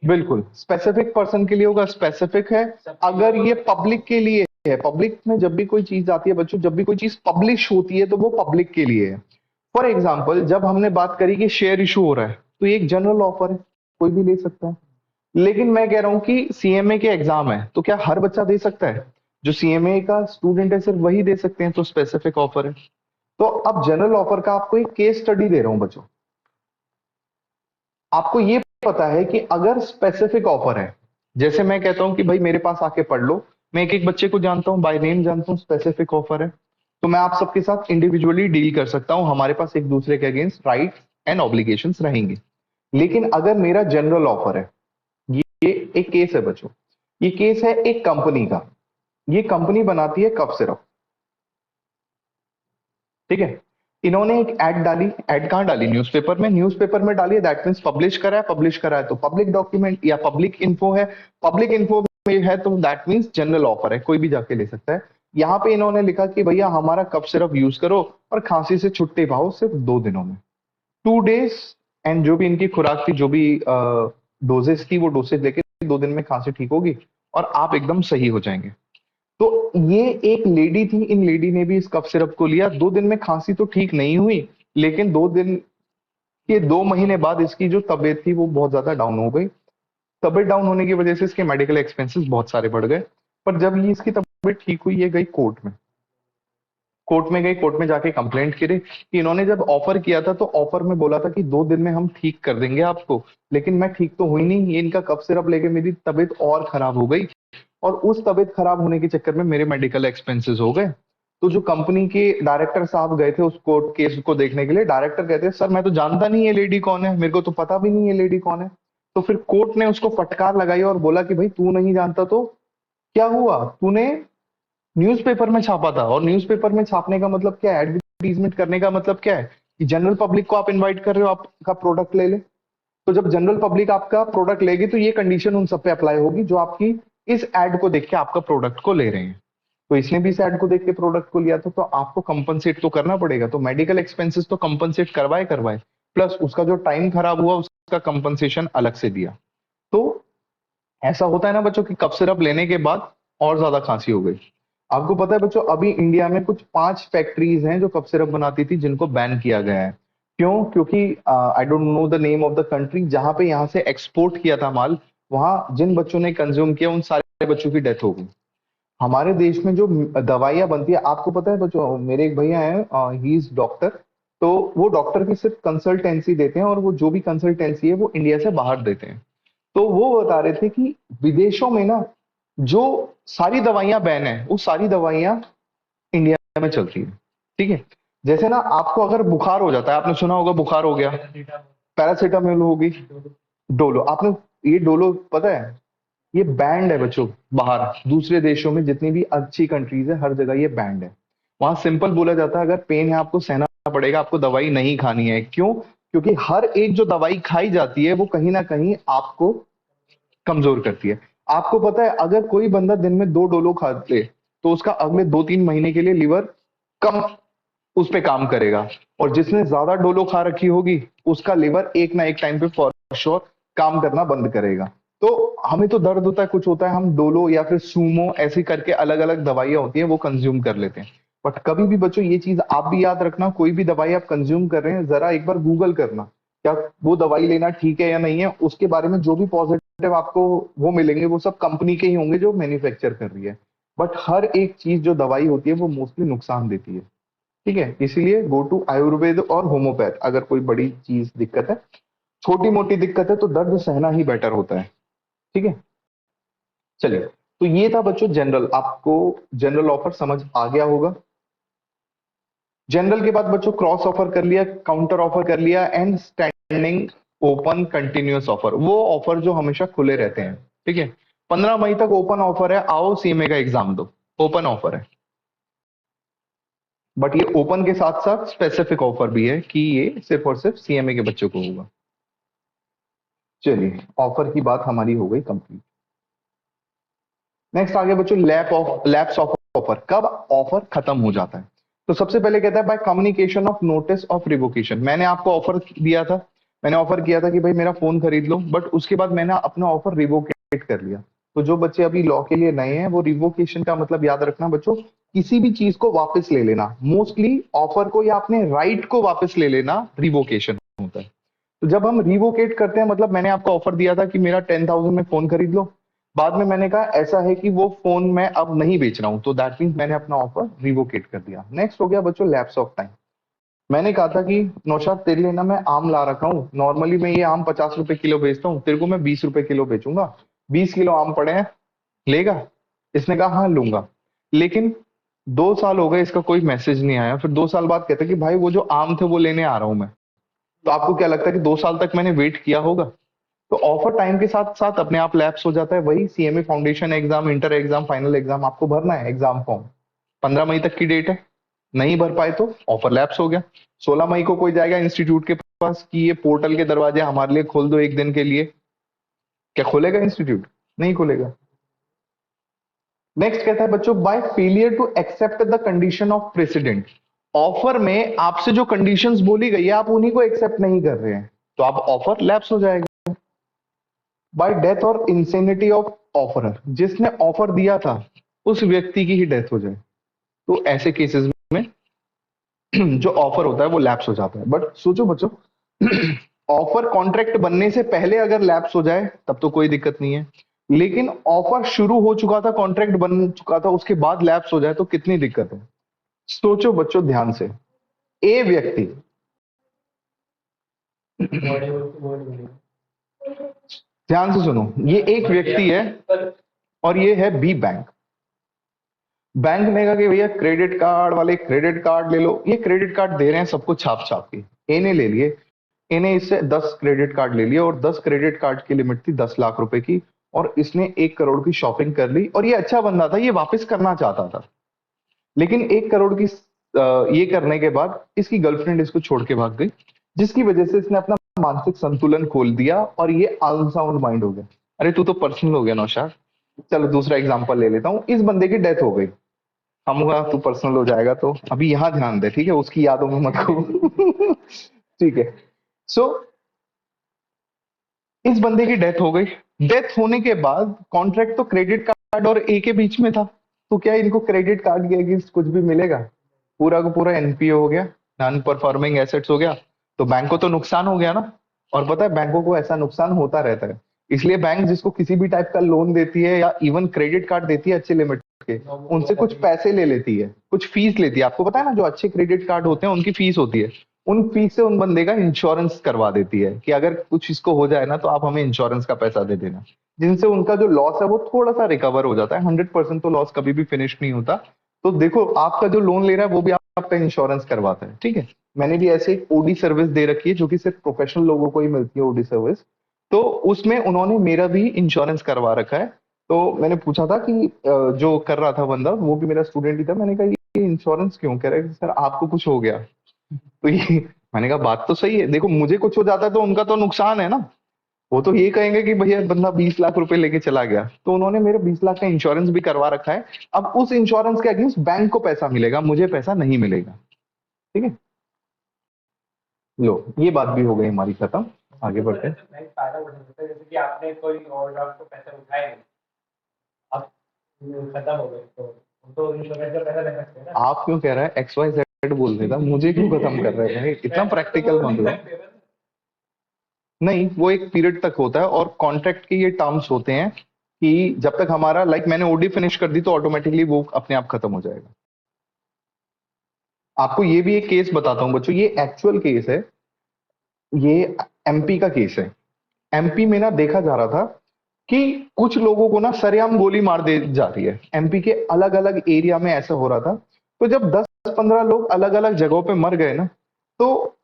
बिल्कुल, स्पेसिफिक पर्सन के लिए होगा, स्पेसिफिक है। अगर ये पब्लिक के लिए है, पब्लिक में जब भी कोई चीज आती है बच्चों, जब भी कोई चीज पब्लिश होती है तो वो पब्लिक के लिए है। फॉर एग्जाम्पल जब हमने बात करी कि शेयर इशू हो रहा है, तो ये एक जनरल ऑफर है, कोई भी ले सकता है। लेकिन मैं कह रहा हूं कि सीएमए के एग्जाम है, तो क्या हर बच्चा दे सकता है, जो सीएमए का स्टूडेंट है सिर्फ वही दे सकते हैं, तो स्पेसिफिक ऑफर है। तो अब जनरल ऑफर का आपको एक केस स्टडी दे रहा हूं बच्चों। आपको ये पता है कि अगर स्पेसिफिक ऑफर है, जैसे मैं कहता हूं कि भाई मेरे पास आके पढ़ लो, मैं एक एक बच्चे को जानता हूं, बाय नेम जानता हूं, स्पेसिफिक ऑफर है, तो मैं आप सबके साथ इंडिविजुअली डील कर सकता हूं, हमारे पास एक दूसरे के अगेंस्ट राइट एंड ऑब्लिगेशंस रहेंगे। लेकिन अगर मेरा जनरल ऑफर है, ये एक केस है बच्चों, ये केस है एक कंपनी का, ये कंपनी बनाती है कफ सिरप, ठीक है। इन्होंने एक ऐड डाली, ऐड कहां डाली, न्यूज़पेपर में, न्यूज़पेपर में डाली है, दैट मींस पब्लिश करा है, पब्लिश करा है तो पब्लिक डॉक्यूमेंट या पब्लिक इन्फो है, पब्लिक इन्फो में है तो दैट मींस जनरल ऑफर है, कोई भी जाके ले सकता है। यहाँ पे इन्होंने लिखा कि भैया हमारा कफ सिरप यूज करो और खांसी से छुट्टी पाओ सिर्फ 2 दिनों में, 2 डेज, एंड जो भी इनकी खुराक थी, जो भी डोजेस थी, वो डोसेज लेके 2 दिन में खांसी ठीक होगी और आप एकदम सही हो जाएंगे। तो ये एक लेडी थी, इन लेडी ने भी इस कफ सिरप को लिया, 2 दिन में खांसी तो ठीक नहीं हुई, लेकिन 2 दिन के 2 महीने बाद इसकी जो तबीयत थी वो बहुत ज्यादा डाउन हो गई। तबीयत डाउन होने की वजह से इसके मेडिकल एक्सपेंसेस बहुत सारे बढ़ गए। पर जब ये इसकी तबीयत ठीक हुई, ये गई कोर्ट में, कोर्ट में गई, कोर्ट में जाके कंप्लेंट करी कि इन्होंने जब ऑफर किया था तो ऑफर में बोला था कि 2 दिन में हम ठीक कर देंगे आपको, लेकिन मैं ठीक तो हुई नहीं, ये इनका कफ सिरप लेके मेरी तबीयत और खराब हो गई, और उस तबीयत खराब होने के चक्कर में मेरे मेडिकल एक्सपेंसेस हो गए। तो जो कंपनी के डायरेक्टर साहब गए थे उस कोर्ट केस को देखने के लिए, डायरेक्टर कहते हैं सर मैं तो जानता नहीं ये लेडी कौन है, मेरे को तो पता भी नहीं ये लेडी कौन है। तो फिर कोर्ट ने उसको फटकार लगाई और बोला कि भाई तू नहीं जानता तो क्या हुआ, तूने न्यूज़पेपर में छापा था, और न्यूज़पेपर में छापने का मतलब क्या है, एडवर्टीजमेंट करने का मतलब क्या है, कि जनरल पब्लिक को आप इनवाइट कर रहे हो आपका प्रोडक्ट ले ले। तो जब जनरल पब्लिक आपका प्रोडक्ट लेगी तो ये कंडीशन उन सब पे अप्लाई होगी जो आपकी इस एड को देख के आपका प्रोडक्ट को ले रहे हैं। तो इसने भी इस एड को देख के प्रोडक्ट को लिया था, तो आपको कंपनसेट तो करना पड़ेगा, तो मेडिकल एक्सपेंसेस तो कंपनसेट करवाए करवाए, प्लस उसका जो टाइम खराब हुआ उसका कंपनसेशन अलग से दिया। तो ऐसा होता है ना बच्चों कि कफ सिरप लेने के बाद और ज्यादा खांसी हो गई। आपको पता है बच्चों, अभी इंडिया में कुछ 5 फैक्ट्रीज हैं जो कफ सिरप बनाती थी जिनको बैन किया गया है। क्यों, क्योंकि I don't know the name of the country, जहां पे यहाँ से एक्सपोर्ट किया था माल, वहां जिन बच्चों ने कंज्यूम किया उन सारे बच्चों की डेथ हो गई। हमारे देश में जो दवाइयां बनती है, आपको पता है बच्चों, मेरे एक भैया हैं, ही इज डॉक्टर, तो वो डॉक्टर की सिर्फ कंसल्टेंसी देते हैं, और वो जो भी कंसल्टेंसी है वो इंडिया से बाहर देते हैं। तो वो बता रहे थे कि विदेशों में ना जो सारी दवाइयां बैन है, वो सारी दवाइयां इंडिया में चलती है, ठीक है। जैसे ना आपको अगर बुखार हो जाता है, आपने सुना होगा बुखार हो गया, पैरासीटामोल होगी, डोलो, आपने ये डोलो पता है, ये बैंड है बच्चों, बाहर दूसरे देशों में जितनी भी अच्छी कंट्रीज है हर जगह ये बैंड है। वहां सिंपल बोला जाता है, अगर पेन है आपको सहना पड़ेगा, आपको दवाई नहीं खानी है। क्यों, क्योंकि हर एक जो दवाई खाई जाती है वो कहीं ना कहीं आपको कमजोर करती है। आपको पता है अगर कोई बंदा दिन में 2 डोलो खा ले तो उसका अगले 2-3 महीने के लिए लिवर कम उस पे काम करेगा, और जिसने ज्यादा डोलो खा रखी होगी उसका लिवर एक ना एक टाइम पे फॉर श्योर काम करना बंद करेगा। तो हमें तो दर्द होता है, कुछ होता है, हम डोलो या फिर सूमो ऐसे करके अलग अलग दवाइयां होती हैं वो कंज्यूम कर लेते हैं। बट कभी भी बच्चों ये चीज आप भी याद रखना, कोई भी दवाई आप कंज्यूम कर रहे हैं जरा एक बार गूगल करना, क्या वो दवाई लेना ठीक है या नहीं है, उसके बारे में जो भी पॉजिटिव आपको वो मिलेंगे वो सब कंपनी के ही होंगे जो मैन्युफैक्चर कर रही है। बट हर एक चीज जो दवाई होती है वो मोस्टली नुकसान देती है, ठीक है। इसीलिए गो टू आयुर्वेद और होम्योपैथ अगर कोई बड़ी चीज दिक्कत है। छोटी मोटी दिक्कत है तो दर्द सहना ही बेटर होता है। ठीक है, चलिए, तो ये था बच्चों जनरल। आपको जनरल ऑफर समझ आ गया होगा। जनरल के बाद बच्चों क्रॉस ऑफर कर लिया, काउंटर ऑफर कर लिया, and standing open continuous offer, वो ऑफर जो हमेशा खुले रहते हैं। ठीक है, 15 मई तक ओपन ऑफर है, आओ सीएमए का एग्जाम दो, ओपन ऑफर है। बट ये ओपन के साथ साथ स्पेसिफिक ऑफर भी है कि ये सिर्फ और सिर्फ सीएमए के बच्चों को होगा। चलिए, ऑफर की बात हमारी हो गई कंप्लीट। नेक्स्ट आगे बच्चों लैप्स ऑफ ऑफर। कब ऑफर खत्म हो जाता है? तो सबसे पहले कहता है by communication of notice of revocation. मैंने आपको ऑफर दिया था, मैंने ऑफर किया था कि भाई मेरा फोन खरीद लो, बट उसके बाद मैंने अपना ऑफर रिवोकेट कर लिया। तो जो बच्चे अभी लॉ के लिए नए हैं, वो रिवोकेशन का मतलब याद रखना बच्चों, किसी भी चीज को वापस ले लेना। मोस्टली ऑफर को या अपने राइट को वापस ले लेना रिवोकेशन होता है। तो जब हम रिवोकेट करते हैं, मतलब मैंने आपको ऑफर दिया था कि मेरा 10,000 में फोन खरीद लो, बाद में मैंने कहा ऐसा है कि वो फोन मैं अब नहीं बेच रहा हूं, तो दैट मीन्स मैंने अपना ऑफर रिवोकेट कर दिया। नेक्स्ट हो गया बच्चों लैप्स ऑफ टाइम। मैंने कहा था कि नौशाद तेरे लिए ना मैं आम ला रखा हूँ, नॉर्मली मैं ये आम 50 रुपए किलो बेचता हूँ, तेरे को मैं 20 रुपए किलो बेचूंगा, 20 किलो आम पड़े हैं, लेगा? इसने कहा हाँ लूंगा। लेकिन 2 साल हो गए, इसका कोई मैसेज नहीं आया। फिर 2 साल बाद कहता कि भाई वो जो आम थे वो लेने आ रहा हूं मैं। तो आपको क्या लगता है कि 2 साल तक मैंने वेट किया होगा? तो ऑफर टाइम के साथ साथ अपने आप लैप्स हो जाता है। वही CMA foundation exam, inter exam, final exam आपको भरना है एग्जाम फॉर्म, 15 मई तक की डेट है। नहीं भर पाए तो ऑफर लैप्स हो गया। 16 मई को कोई जाएगा इंस्टीट्यूट के पास कि ये पोर्टल के दरवाजे हमारे लिए खोल दो एक दिन के लिए, क्या खोलेगा इंस्टीट्यूट? नहीं खोलेगा। नेक्स्ट कहता है बच्चों by failure to accept the condition of president. Offer में आपसे जो कंडीशंस बोली गई है आप उन्हीं को एक्सेप्ट नहीं कर रहे हैं, तो आप ऑफर लैप्स हो जाएगा। बाय डेथ और इंसेनिटी ऑफ ऑफरर, जिसने ऑफर दिया था उस व्यक्ति की ही डेथ हो जाए, तो ऐसे केसेस में जो ऑफर होता है वो लैप्स हो जाता है। बट सोचो बच्चों, ऑफर कॉन्ट्रैक्ट बनने से पहले अगर लैप्स हो जाए तब तो कोई दिक्कत नहीं है, लेकिन ऑफर शुरू हो चुका था, कॉन्ट्रैक्ट बन चुका था, उसके बाद लैप्स हो जाए तो कितनी दिक्कत है। सोचो बच्चों ध्यान से, ए व्यक्ति, ध्यान से सुनो, ये एक व्यक्ति है और ये है बी बैंक। बैंक ने कहा कि भैया क्रेडिट कार्ड वाले क्रेडिट कार्ड ले लो, ये क्रेडिट कार्ड दे रहे हैं सबको छाप छाप के। ए ने ले लिए, ए ने इससे 10 क्रेडिट कार्ड ले लिए और 10 क्रेडिट कार्ड की लिमिट थी 10 लाख रुपए की, और इसने 1 करोड़ की शॉपिंग कर ली। और ये अच्छा बंदा था, ये वापस करना चाहता था, लेकिन 1 करोड़ की ये करने के बाद इसकी गर्लफ्रेंड इसको छोड़ के भाग गई, जिसकी वजह से इसने अपना मानसिक संतुलन खोल दिया और ये अनसाउंड माइंड हो गया। अरे तू तो पर्सनल हो गया नौशाद। चलो दूसरा एग्जांपल ले लेता हूँ, इस बंदे की डेथ हो गई। हम कहा तू पर्सनल हो जाएगा, तो अभी यहाँ ध्यान दे, ठीक है, उसकी यादों में मत खो। ठीक है, सो इस बंदे की डेथ हो गई। डेथ होने के बाद कॉन्ट्रैक्ट तो क्रेडिट कार्ड और ए के बीच में था, तो क्या इनको क्रेडिट कार्ड के अगेंस्ट कुछ भी मिलेगा? पूरा का पूरा एनपीओ हो गया, नॉन परफॉर्मिंग एसेट्स हो गया, तो बैंक को तो नुकसान हो गया ना। और पता है बैंकों को ऐसा नुकसान होता रहता है, इसलिए बैंक जिसको किसी भी टाइप का लोन देती है या इवन क्रेडिट कार्ड देती है अच्छे लिमिट के, उनसे कुछ पैसे ले लेती है, कुछ फीस लेती है। आपको पता है ना, जो अच्छे क्रेडिट कार्ड होते हैं उनकी फीस होती है, उन फीस से उन बंदे का इंश्योरेंस करवा देती है कि अगर कुछ इसको हो जाए ना तो आप हमें इंश्योरेंस का पैसा दे देना, जिनसे उनका जो लॉस है वो थोड़ा सा रिकवर हो जाता है। 100% तो लॉस कभी भी फिनिश नहीं होता। तो देखो, आपका जो लोन ले रहा है वो भी आपका इंश्योरेंस करवाता है। ठीक है, मैंने भी ऐसे एक ओडी सर्विस दे रखी है जो कि सिर्फ प्रोफेशनल लोगों को ही मिलती है, ओडी सर्विस। तो उसमें उन्होंने मेरा भी इंश्योरेंस करवा रखा है। तो मैंने पूछा था कि जो कर रहा था बंदा, वो भी मेरा स्टूडेंट ही था, मैंने कहा ये इंश्योरेंस क्यों? कह रहा है कि सर आपको कुछ हो गया। तो ये मैंने कहा बात तो सही है, देखो मुझे कुछ हो जाता है तो उनका तो नुकसान है ना। वो तो ये कहेंगे कि भैया बंदा 20 लाख रुपए लेके चला गया, तो उन्होंने मेरे 20 लाख का इंश्योरेंस भी करवा रखा है। अब उस इंश्योरेंस के अगेंस्ट बैंक को पैसा मिलेगा, मुझे पैसा नहीं मिलेगा। ठीक है, लो ये बात भी हो गई हमारी खत्म। आगे बढ़ते हैं। बैंक फायदा उठा सकता है, जैसे कि आपने कोई ओवरड्राफ्ट को पैसे उठाए नहीं, अब खत्म हो गए, तो इंश्योरेंस का पैसा ले सकते हैं ना। आप क्यों कह रहा है एक्स वाई जेड बोल देता, मुझे क्यों खत्म कर रहे हैं? इतना प्रैक्टिकल मत लो। नहीं, वो एक पीरियड तक होता है और कॉन्ट्रैक्ट के ये टर्म्स होते हैं कि जब तक हमारा मैंने ओडी फिनिश कर दी तो ऑटोमेटिकली वो अपने आप खत्म हो जाएगा। आपको ये भी एक केस बताता हूं बच्चों, ये एक्चुअल केस है। ये एमपी का केस है। एमपी में ना देखा जा रहा था कि कुछ लोगों को ना सरेआम गोली मार दे जा रही है। एमपी के अलग अलग एरिया में ऐसा हो रहा था। तो जब 10-15 लोग अलग अलग जगहों पे मर गए ना, तो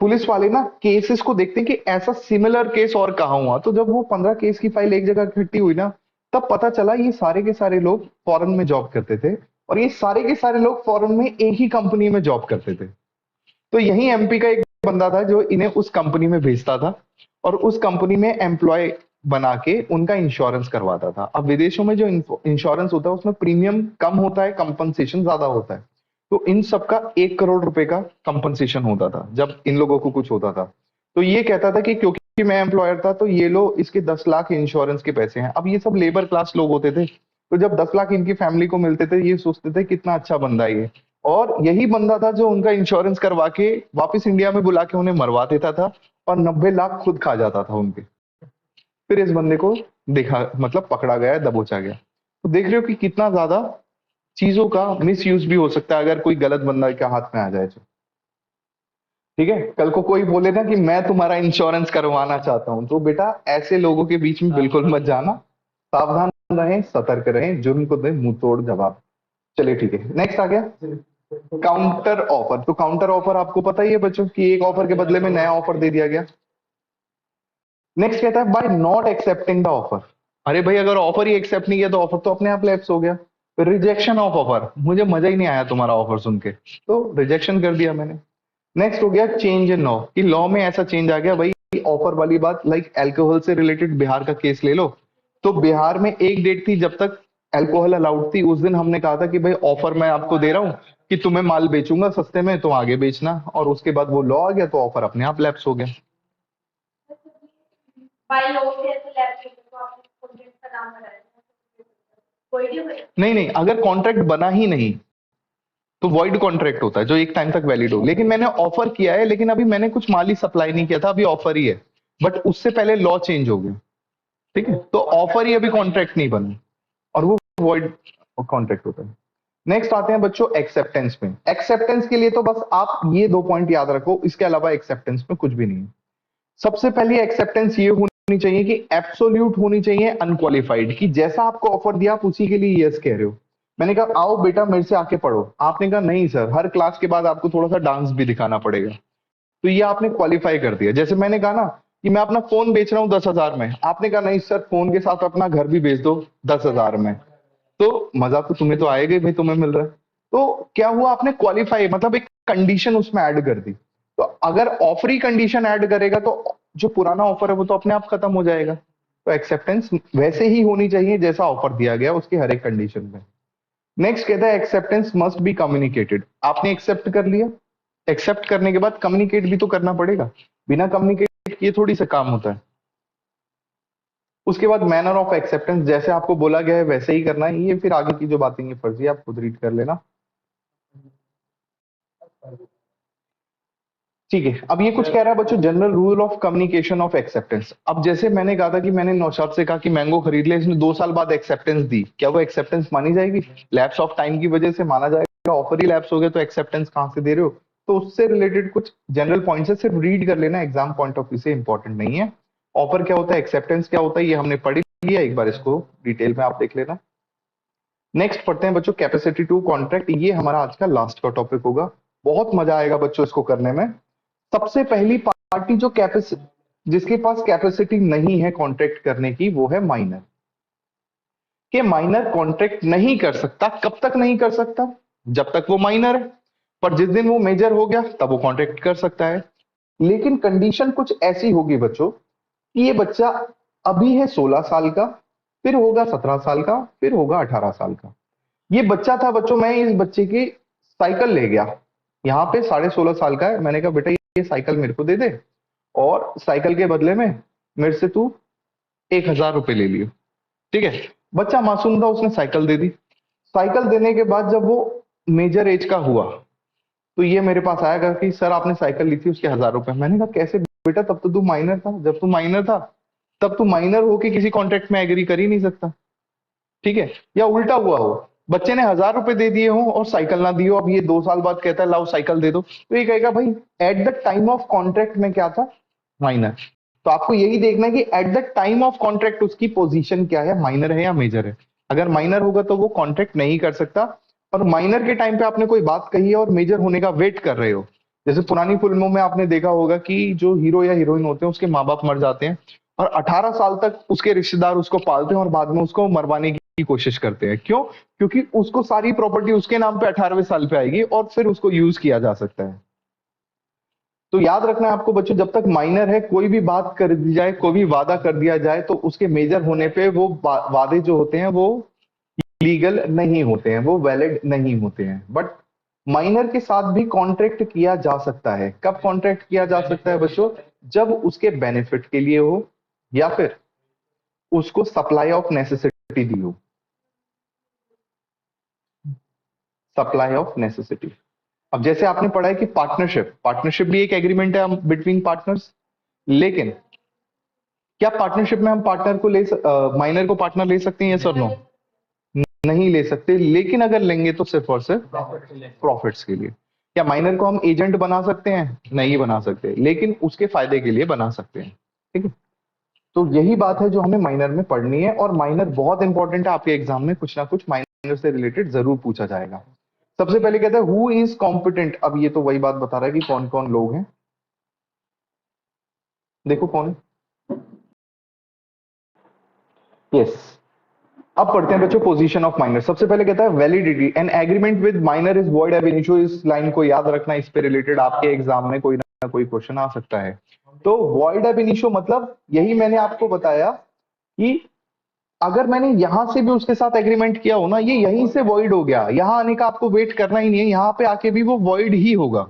पुलिस वाले ना केसेस को देखते हैं कि ऐसा सिमिलर केस और कहाँ हुआ। तो जब वो 15 केस की फाइल एक जगह इकट्ठी हुई ना, तब पता चला ये सारे के सारे लोग फॉरेन में जॉब करते थे, और ये सारे के सारे लोग फॉरेन में एक ही कंपनी में जॉब करते थे। तो यही एमपी का एक बंदा था जो इन्हें उस कंपनी में भेजता था, और उस कंपनी में एम्प्लॉय बना के उनका इंश्योरेंस करवाता था। अब विदेशों में जो इंश्योरेंस होता है उसमें प्रीमियम कम होता है, कंपनसेशन ज्यादा होता है। तो इन सबका 1 करोड़ रुपए का कंपनसेशन होता था जब इन लोगों को कुछ होता था। तो ये कहता था कि क्योंकि मैं एम्प्लॉयर था तो ये लो इसके 10 लाख इंश्योरेंस के पैसे हैं। अब ये सब लेबर क्लास लोग होते थे, तो जब 10 लाख इनकी फैमिली को मिलते थे ये सोचते थे कितना अच्छा बंदा है ये। और यही बंदा था जो उनका इंश्योरेंस करवा के वापस इंडिया में बुला के उन्हें मरवा देता था, और 90 लाख खुद खा जाता था उनके। फिर इस बंदे को देखा, मतलब पकड़ा गया, दबोचा गया। तो देख रहे हो कि कितना ज्यादा चीजों का मिस यूज भी हो सकता है अगर कोई गलत बंदा के हाथ में आ जाए तो। ठीक है, कल को कोई बोले ना कि मैं तुम्हारा इंश्योरेंस करवाना चाहता हूं, तो बेटा ऐसे लोगों के बीच में बिल्कुल मत जाना। सावधान रहें, सतर्क रहें, जुर्म को दे मुंह तोड़ जवाब। चलिए ठीक है, नेक्स्ट आ गया काउंटर ऑफर। तो काउंटर ऑफर आपको पता ही है बच्चों कि एक ऑफर के बदले में नया ऑफर दे दिया गया। नेक्स्ट कहता है by not accepting the offer. अरे भाई अगर ऑफर ही एक्सेप्ट नहीं किया तो ऑफर तो अपने आप लैप्स हो गया। रिजेक्शन ऑफ ऑफर, मुझे मजा ही नहीं आया तुम्हारा ऑफर सुन के, तो रिजेक्शन कर दिया मैंने। नेक्स्ट हो गया चेंज इन लॉ, कि लॉ में ऐसा चेंज आ गया भाई। ऑफर वाली बात, लाइक अल्कोहल से रिलेटेड बिहार का केस ले लो। तो बिहार में एक डेट थी जब तक अल्कोहल अलाउड थी, उस दिन हमने कहा था कि भाई ऑफर मैं आपको दे रहा हूँ कि तुम्हें माल बेचूंगा सस्ते में, तुम आगे बेचना, और उसके बाद वो लॉ आ गया तो ऑफर अपने आप लैप्स हो गया। बाय लॉ से ऐसे लैब तो आपने कॉन्ट्रैक्ट का नाम बनाया कोई भी हो। नहीं नहीं, अगर कॉन्ट्रैक्ट बना ही नहीं तो वॉइड कॉन्ट्रैक्ट होता है जो एक टाइम तक वैलिड हो। लेकिन मैंने ऑफर किया है, लेकिन अभी मैंने कुछ माल ही सप्लाई नहीं किया था, अभी ऑफर ही है, बट उससे पहले लॉ चेंज हो गया। ठीक है, तो ऑफर ही अभी कॉन्ट्रैक्ट नहीं बना, और वो वॉइड कॉन्ट्रैक्ट होता है। नेक्स्ट आते हैं बच्चों एक्सेप्टेंस में। एक्सेप्टेंस के लिए तो बस आप ये 2 पॉइंट याद रखो, इसके अलावा एक्सेप्टेंस में कुछ भी नहीं है। सबसे पहली एक्सेप्टेंस ये होनी चाहिए कि एब्सोल्यूट होनी चाहिए, अनक्वालिफाइड, कि जैसा आपको ऑफर दिया आप उसी के लिए यस कह रहे हो। मैंने कहा आओ बेटा मेरे से आके पढ़ो, आपने कहा नहीं सर, हर क्लास के बाद आपको थोड़ा सा डांस भी दिखाना पड़ेगा। तो ये आपने क्वालिफाई कर दिया। जैसे मैंने कहा ना कि मैं अपना फोन बेच रहा हूँ 10,000 में, आपने कहा नहीं सर फोन के साथ अपना घर भी बेच दो 10,000 में। तो मजा तो तुम्हें तो आएगा ही भाई, तुम्हें मिल रहा है। तो क्या हुआ, आपने क्वालिफाई मतलब एक कंडीशन उसमें ऐड कर दी। तो अगर ऑफर ही कंडीशन ऐड करेगा तो जो पुराना ऑफर है वो तो अपने आप खत्म हो जाएगा। तो एक्सेप्टेंस वैसे ही होनी चाहिए जैसा ऑफर दिया गया उसकी हर एक कंडीशन में। नेक्स्ट कहता है एक्सेप्टेंस मस्ट बी कम्युनिकेटेड। आपने एक्सेप्ट कर लिया, एक्सेप्ट करने के बाद कम्युनिकेट भी तो करना पड़ेगा, बिना कम्युनिकेट किए थोड़ी सा काम होता है। उसके बाद मैनर ऑफ एक्सेप्टेंस, जैसे आपको बोला गया है वैसे ही करना है। ये फिर आगे की जो बातें ये फर्जी है, आप खुद रीड कर लेना। ठीक है, अब ये कुछ कह रहा है बच्चों general rule of communication of acceptance. अब जैसे मैंने कहा था कि मैंने नौशाद से कहा कि मैंगो खरीद ले, इसने 2 साल बाद एक्सेप्टेंस दी, क्या वो एक्सेप्टेंस मानी जाएगी? लैप्स ऑफ टाइम की वजह से माना जाएगा, ऑफर ही लैप्स हो गया तो एक्सेप्टेंस कहां से दे रहे हो? तो उससे रिलेटेड कुछ जनरल पॉइंट्स है, सिर्फ रीड कर लेना, एग्जाम पॉइंट ऑफ व्यू से इंपॉर्टेंट नहीं है। ऑफर क्या होता है, एक्सेप्टेंस क्या होता है, ये हमने पढ़ लिया, एक बार इसको डिटेल में आप देख लेना। नेक्स्ट पढ़ते हैं बच्चों कैपेसिटी टू कॉन्ट्रैक्ट। ये हमारा आज का लास्ट का टॉपिक होगा, बहुत मजा आएगा बच्चों इसको करने में। सबसे पहली पार्टी जो कैपेसिटी, जिसके पास कैपेसिटी नहीं है कॉन्ट्रैक्ट करने की, वो है माइनर। कि माइनर कॉन्ट्रैक्ट नहीं कर सकता, कब तक नहीं कर सकता? जब तक वो माइनर है। पर जिस दिन वो मेजर हो गया तब वो कॉन्ट्रैक्ट कर सकता है। लेकिन कंडीशन कुछ ऐसी होगी बच्चों कि ये बच्चा अभी है 16 साल का, फिर होगा 17 साल का, फिर होगा 18 साल का। ये बच्चा था बच्चों, मैं इस बच्चे की साइकिल ले गया, यहाँ पे 16.5 साल का है, मैंने कहा बेटा ये साइकिल मेरे को दे दे, और साइकिल के बदले में मेरे से तू 1,000 रुपए ले लियो। ठीक है, बच्चा मासूम था, उसने साइकिल दे दी। साइकिल देने के बाद जब वो मेजर एज का हुआ तो ये मेरे पास आया कि सर आपने साइकिल ली थी उसके 1,000 रुपए। मैंने कहा कैसे बेटा, तब तो तू माइनर था, जब तू माइनर था तब तू माइनर होके किसी कॉन्ट्रैक्ट में एग्री कर ही नहीं सकता। ठीक है, या उल्टा हुआ हो, बच्चे ने 1,000 रुपए दे दिए हो और साइकिल ना दी हो, अब ये 2 साल बाद कहता है लाओ साइकिल दे दो, तो ये कहेगा भाई at the time of contract में क्या था, माइनर। तो आपको यही देखना है कि at the time of contract उसकी पोजीशन क्या है, माइनर है या मेजर है। अगर माइनर होगा तो वो कॉन्ट्रैक्ट नहीं कर सकता, और माइनर के टाइम पे आपने कोई बात कही है और मेजर होने का वेट कर रहे हो, जैसे पुरानी फिल्मों में आपने देखा होगा कि जो हीरो या हीरोइन होते हैं उसके माँ बाप मर जाते हैं और 18 साल तक उसके रिश्तेदार उसको पालते हैं और बाद में उसको मरवाने की कोशिश करते हैं। क्यों? क्योंकि उसको सारी प्रॉपर्टी उसके नाम पे 18वें साल पे आएगी और फिर उसको यूज किया जा सकता है। तो याद रखना है आपको बच्चों, जब तक माइनर है कोई भी बात कर दी जाए, कोई भी वादा कर दिया जाए, तो उसके मेजर होने पे वो वादे जो होते हैं वो लीगल नहीं होते हैं, वो वैलिड नहीं होते हैं। बट माइनर के साथ भी कॉन्ट्रैक्ट किया जा सकता है। कब कॉन्ट्रैक्ट किया जा सकता है बच्चों? जब उसके बेनिफिट के लिए हो या फिर उसको सप्लाई ऑफ नेसेसिटी दी हो। Supply of necessity. अब जैसे आपने पढ़ा है कि पार्टनरशिप, पार्टनरशिप भी एक एग्रीमेंट है बिटवीन पार्टनर्स, लेकिन क्या पार्टनरशिप में हम पार्टनर को माइनर को पार्टनर ले सकते हैं, यस और नो? नहीं ले सकते। लेकिन अगर लेंगे तो सिर्फ और सिर्फ प्रॉफिट्स के लिए। क्या माइनर को हम एजेंट बना सकते हैं? नहीं बना सकते, लेकिन उसके फायदे के लिए बना सकते हैं। ठीक है, तो यही बात है जो हमें माइनर में पढ़नी है, और माइनर बहुत इंपॉर्टेंट है, आपके एग्जाम में कुछ ना कुछ माइनर से रिलेटेड जरूर पूछा जाएगा। सबसे पहले कहता है हु इज कॉम्पिटेंट। अब ये तो वही बात बता रहा है कि कौन कौन लोग हैं। देखो कौन। यस, अब पढ़ते हैं बच्चों पोजीशन ऑफ माइनर। सबसे पहले कहता है validity. An agreement with minor is void ab initio. इस लाइन को याद रखना, इस पे रिलेटेड आपके एग्जाम में कोई ना कोई क्वेश्चन आ सकता है। तो वॉइड एब इनिशियो मतलब यही मैंने आपको बताया कि अगर मैंने यहां से भी उसके साथ एग्रीमेंट किया हो ना, ये यहीं से वॉइड हो गया, यहां आने का आपको वेट करना ही नहीं है, यहां पे आके भी वो वॉइड ही होगा।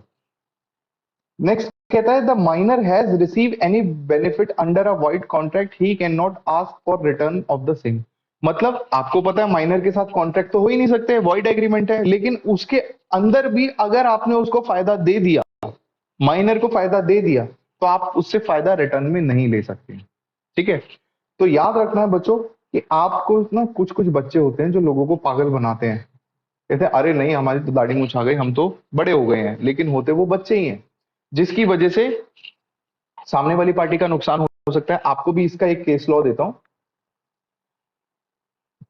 नेक्स्ट कहता है the minor has receive any benefit under a void contract he can not ask for return of the same. मतलब आपको पता है माइनर के साथ कॉन्ट्रैक्ट तो हो ही नहीं सकते, वॉइड एग्रीमेंट है, लेकिन उसके अंदर भी अगर आपने उसको फायदा दे दिया, माइनर को फायदा दे दिया, तो आप उससे फायदा रिटर्न में नहीं ले सकते। ठीक है, तो याद रखना है बच्चों कि आपको ना कुछ कुछ बच्चे होते हैं जो लोगों को पागल बनाते हैं। कहते हैं अरे नहीं हमारी तो दाढ़ी मूछ आ गई, हम तो बड़े हो गए हैं, लेकिन होते वो बच्चे ही हैं, जिसकी वजह से सामने वाली पार्टी का नुकसान हो सकता है। आपको भी इसका एक केस लॉ देता हूं,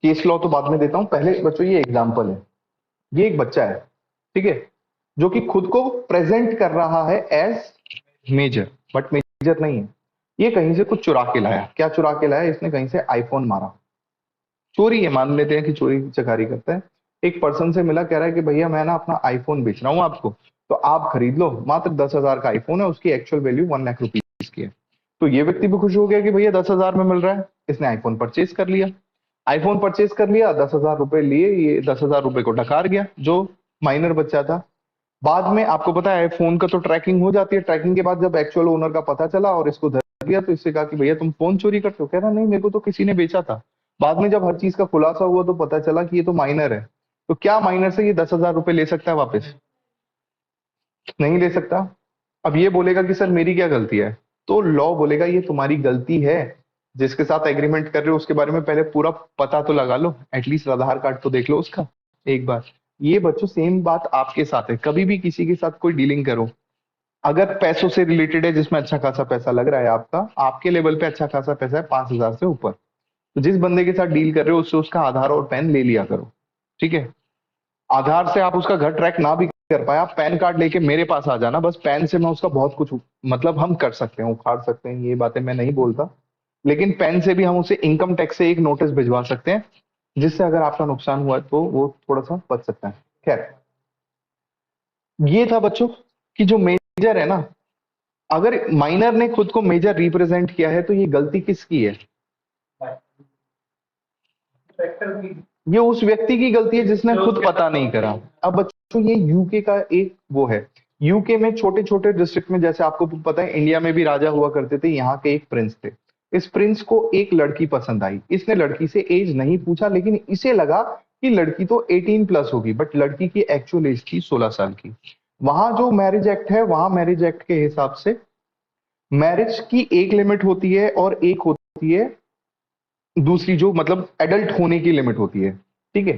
केस लॉ तो बाद में देता हूं, पहले बच्चों ये एग्जाम्पल है। ये एक बच्चा है, ठीक है, जो कि खुद को प्रेजेंट कर रहा है एज मेजर, बट मेजर नहीं है। ये कहीं से कुछ चुरा के लाया। क्या चुरा के लाया? इसने कहीं से आईफोन मारा, चोरी है, मान लेते हैं कि चोरी चकारी करता है। एक पर्सन से मिला, कह रहा है कि भैया मैं ना अपना आईफोन बेच रहा हूँ आपको, तो आप खरीद लो। मात्र 10,000 का आईफोन है, उसकी एक्चुअल वैल्यू 1 लाख रुपीज की है। तो ये व्यक्ति भी खुश हो गया कि भैया 10,000 में मिल रहा है, इसने आईफोन परचेज कर लिया। आईफोन परचेज कर लिया, 10,000 रुपए लिए, ये 10,000 रुपए को डकार गया जो माइनर बच्चा था। बाद में आपको पता है फोन का तो ट्रैकिंग हो जाती है, ट्रैकिंग के बाद जब एक्चुअल ओनर का पता चला और इसको धर दिया, तो इससे कहा कि भैया तुम फोन चोरी करते हो। कह रहा नहीं, मेरे को तो किसी ने बेचा था। बाद में जब हर चीज का खुलासा हुआ तो पता चला कि ये तो माइनर है। तो क्या माइनर से ये 10,000 रुपए ले सकता है वापस? नहीं ले सकता। अब ये बोलेगा कि सर मेरी क्या गलती है, तो लॉ बोलेगा ये तुम्हारी गलती है। जिसके साथ एग्रीमेंट कर रहे हो उसके बारे में पहले पूरा पता तो लगा लो, एटलीस्ट आधार कार्ड तो देख लो उसका एक बार। ये बच्चों सेम बात आपके साथ है। कभी भी किसी के साथ कोई डीलिंग करो, अगर पैसों से रिलेटेड है जिसमें अच्छा खासा पैसा लग रहा है, आपका आपके लेवल पे अच्छा खासा पैसा है 5,000 से ऊपर, तो जिस बंदे के साथ डील कर रहे हो उससे उसका आधार और पैन ले लिया करो। ठीक है, आधार से आप उसका घर ट्रैक ना भी कर पाए, आप पैन कार्ड लेके मेरे पास आ जाना, बस पैन से मैं उसका बहुत कुछ मतलब हम कर सकते हैं, उखाड़ सकते हैं, ये बातें मैं नहीं बोलता, लेकिन पैन से भी हम उसे इनकम टैक्स से एक नोटिस भिजवा सकते हैं, जिससे अगर आपका नुकसान हुआ तो वो थोड़ा सा बच सकता है। खैर, ये था बच्चों कि जो मेजर है ना, अगर माइनर ने खुद को मेजर रिप्रेजेंट किया है तो ये गलती किसकी है? ये उस व्यक्ति की गलती है जिसने खुद पता नहीं करा। अब बच्चों ये यूके का एक वो है, यूके में छोटे छोटे डिस्ट्रिक्ट में, जैसे आपको पता है इंडिया में भी राजा हुआ करते थे, यहाँ के एक प्रिंस थे। इस प्रिंस को एक लड़की पसंद आई, इसने लड़की से एज नहीं पूछा, लेकिन इसे लगा कि लड़की तो 18 प्लस होगी, बट लड़की की एक्चुअल एज थी 16 साल की। वहां जो मैरिज एक्ट है, वहां मैरिज एक्ट के हिसाब से मैरिज की एक लिमिट होती है और एक होती है दूसरी, जो मतलब एडल्ट होने की लिमिट होती है। ठीक है,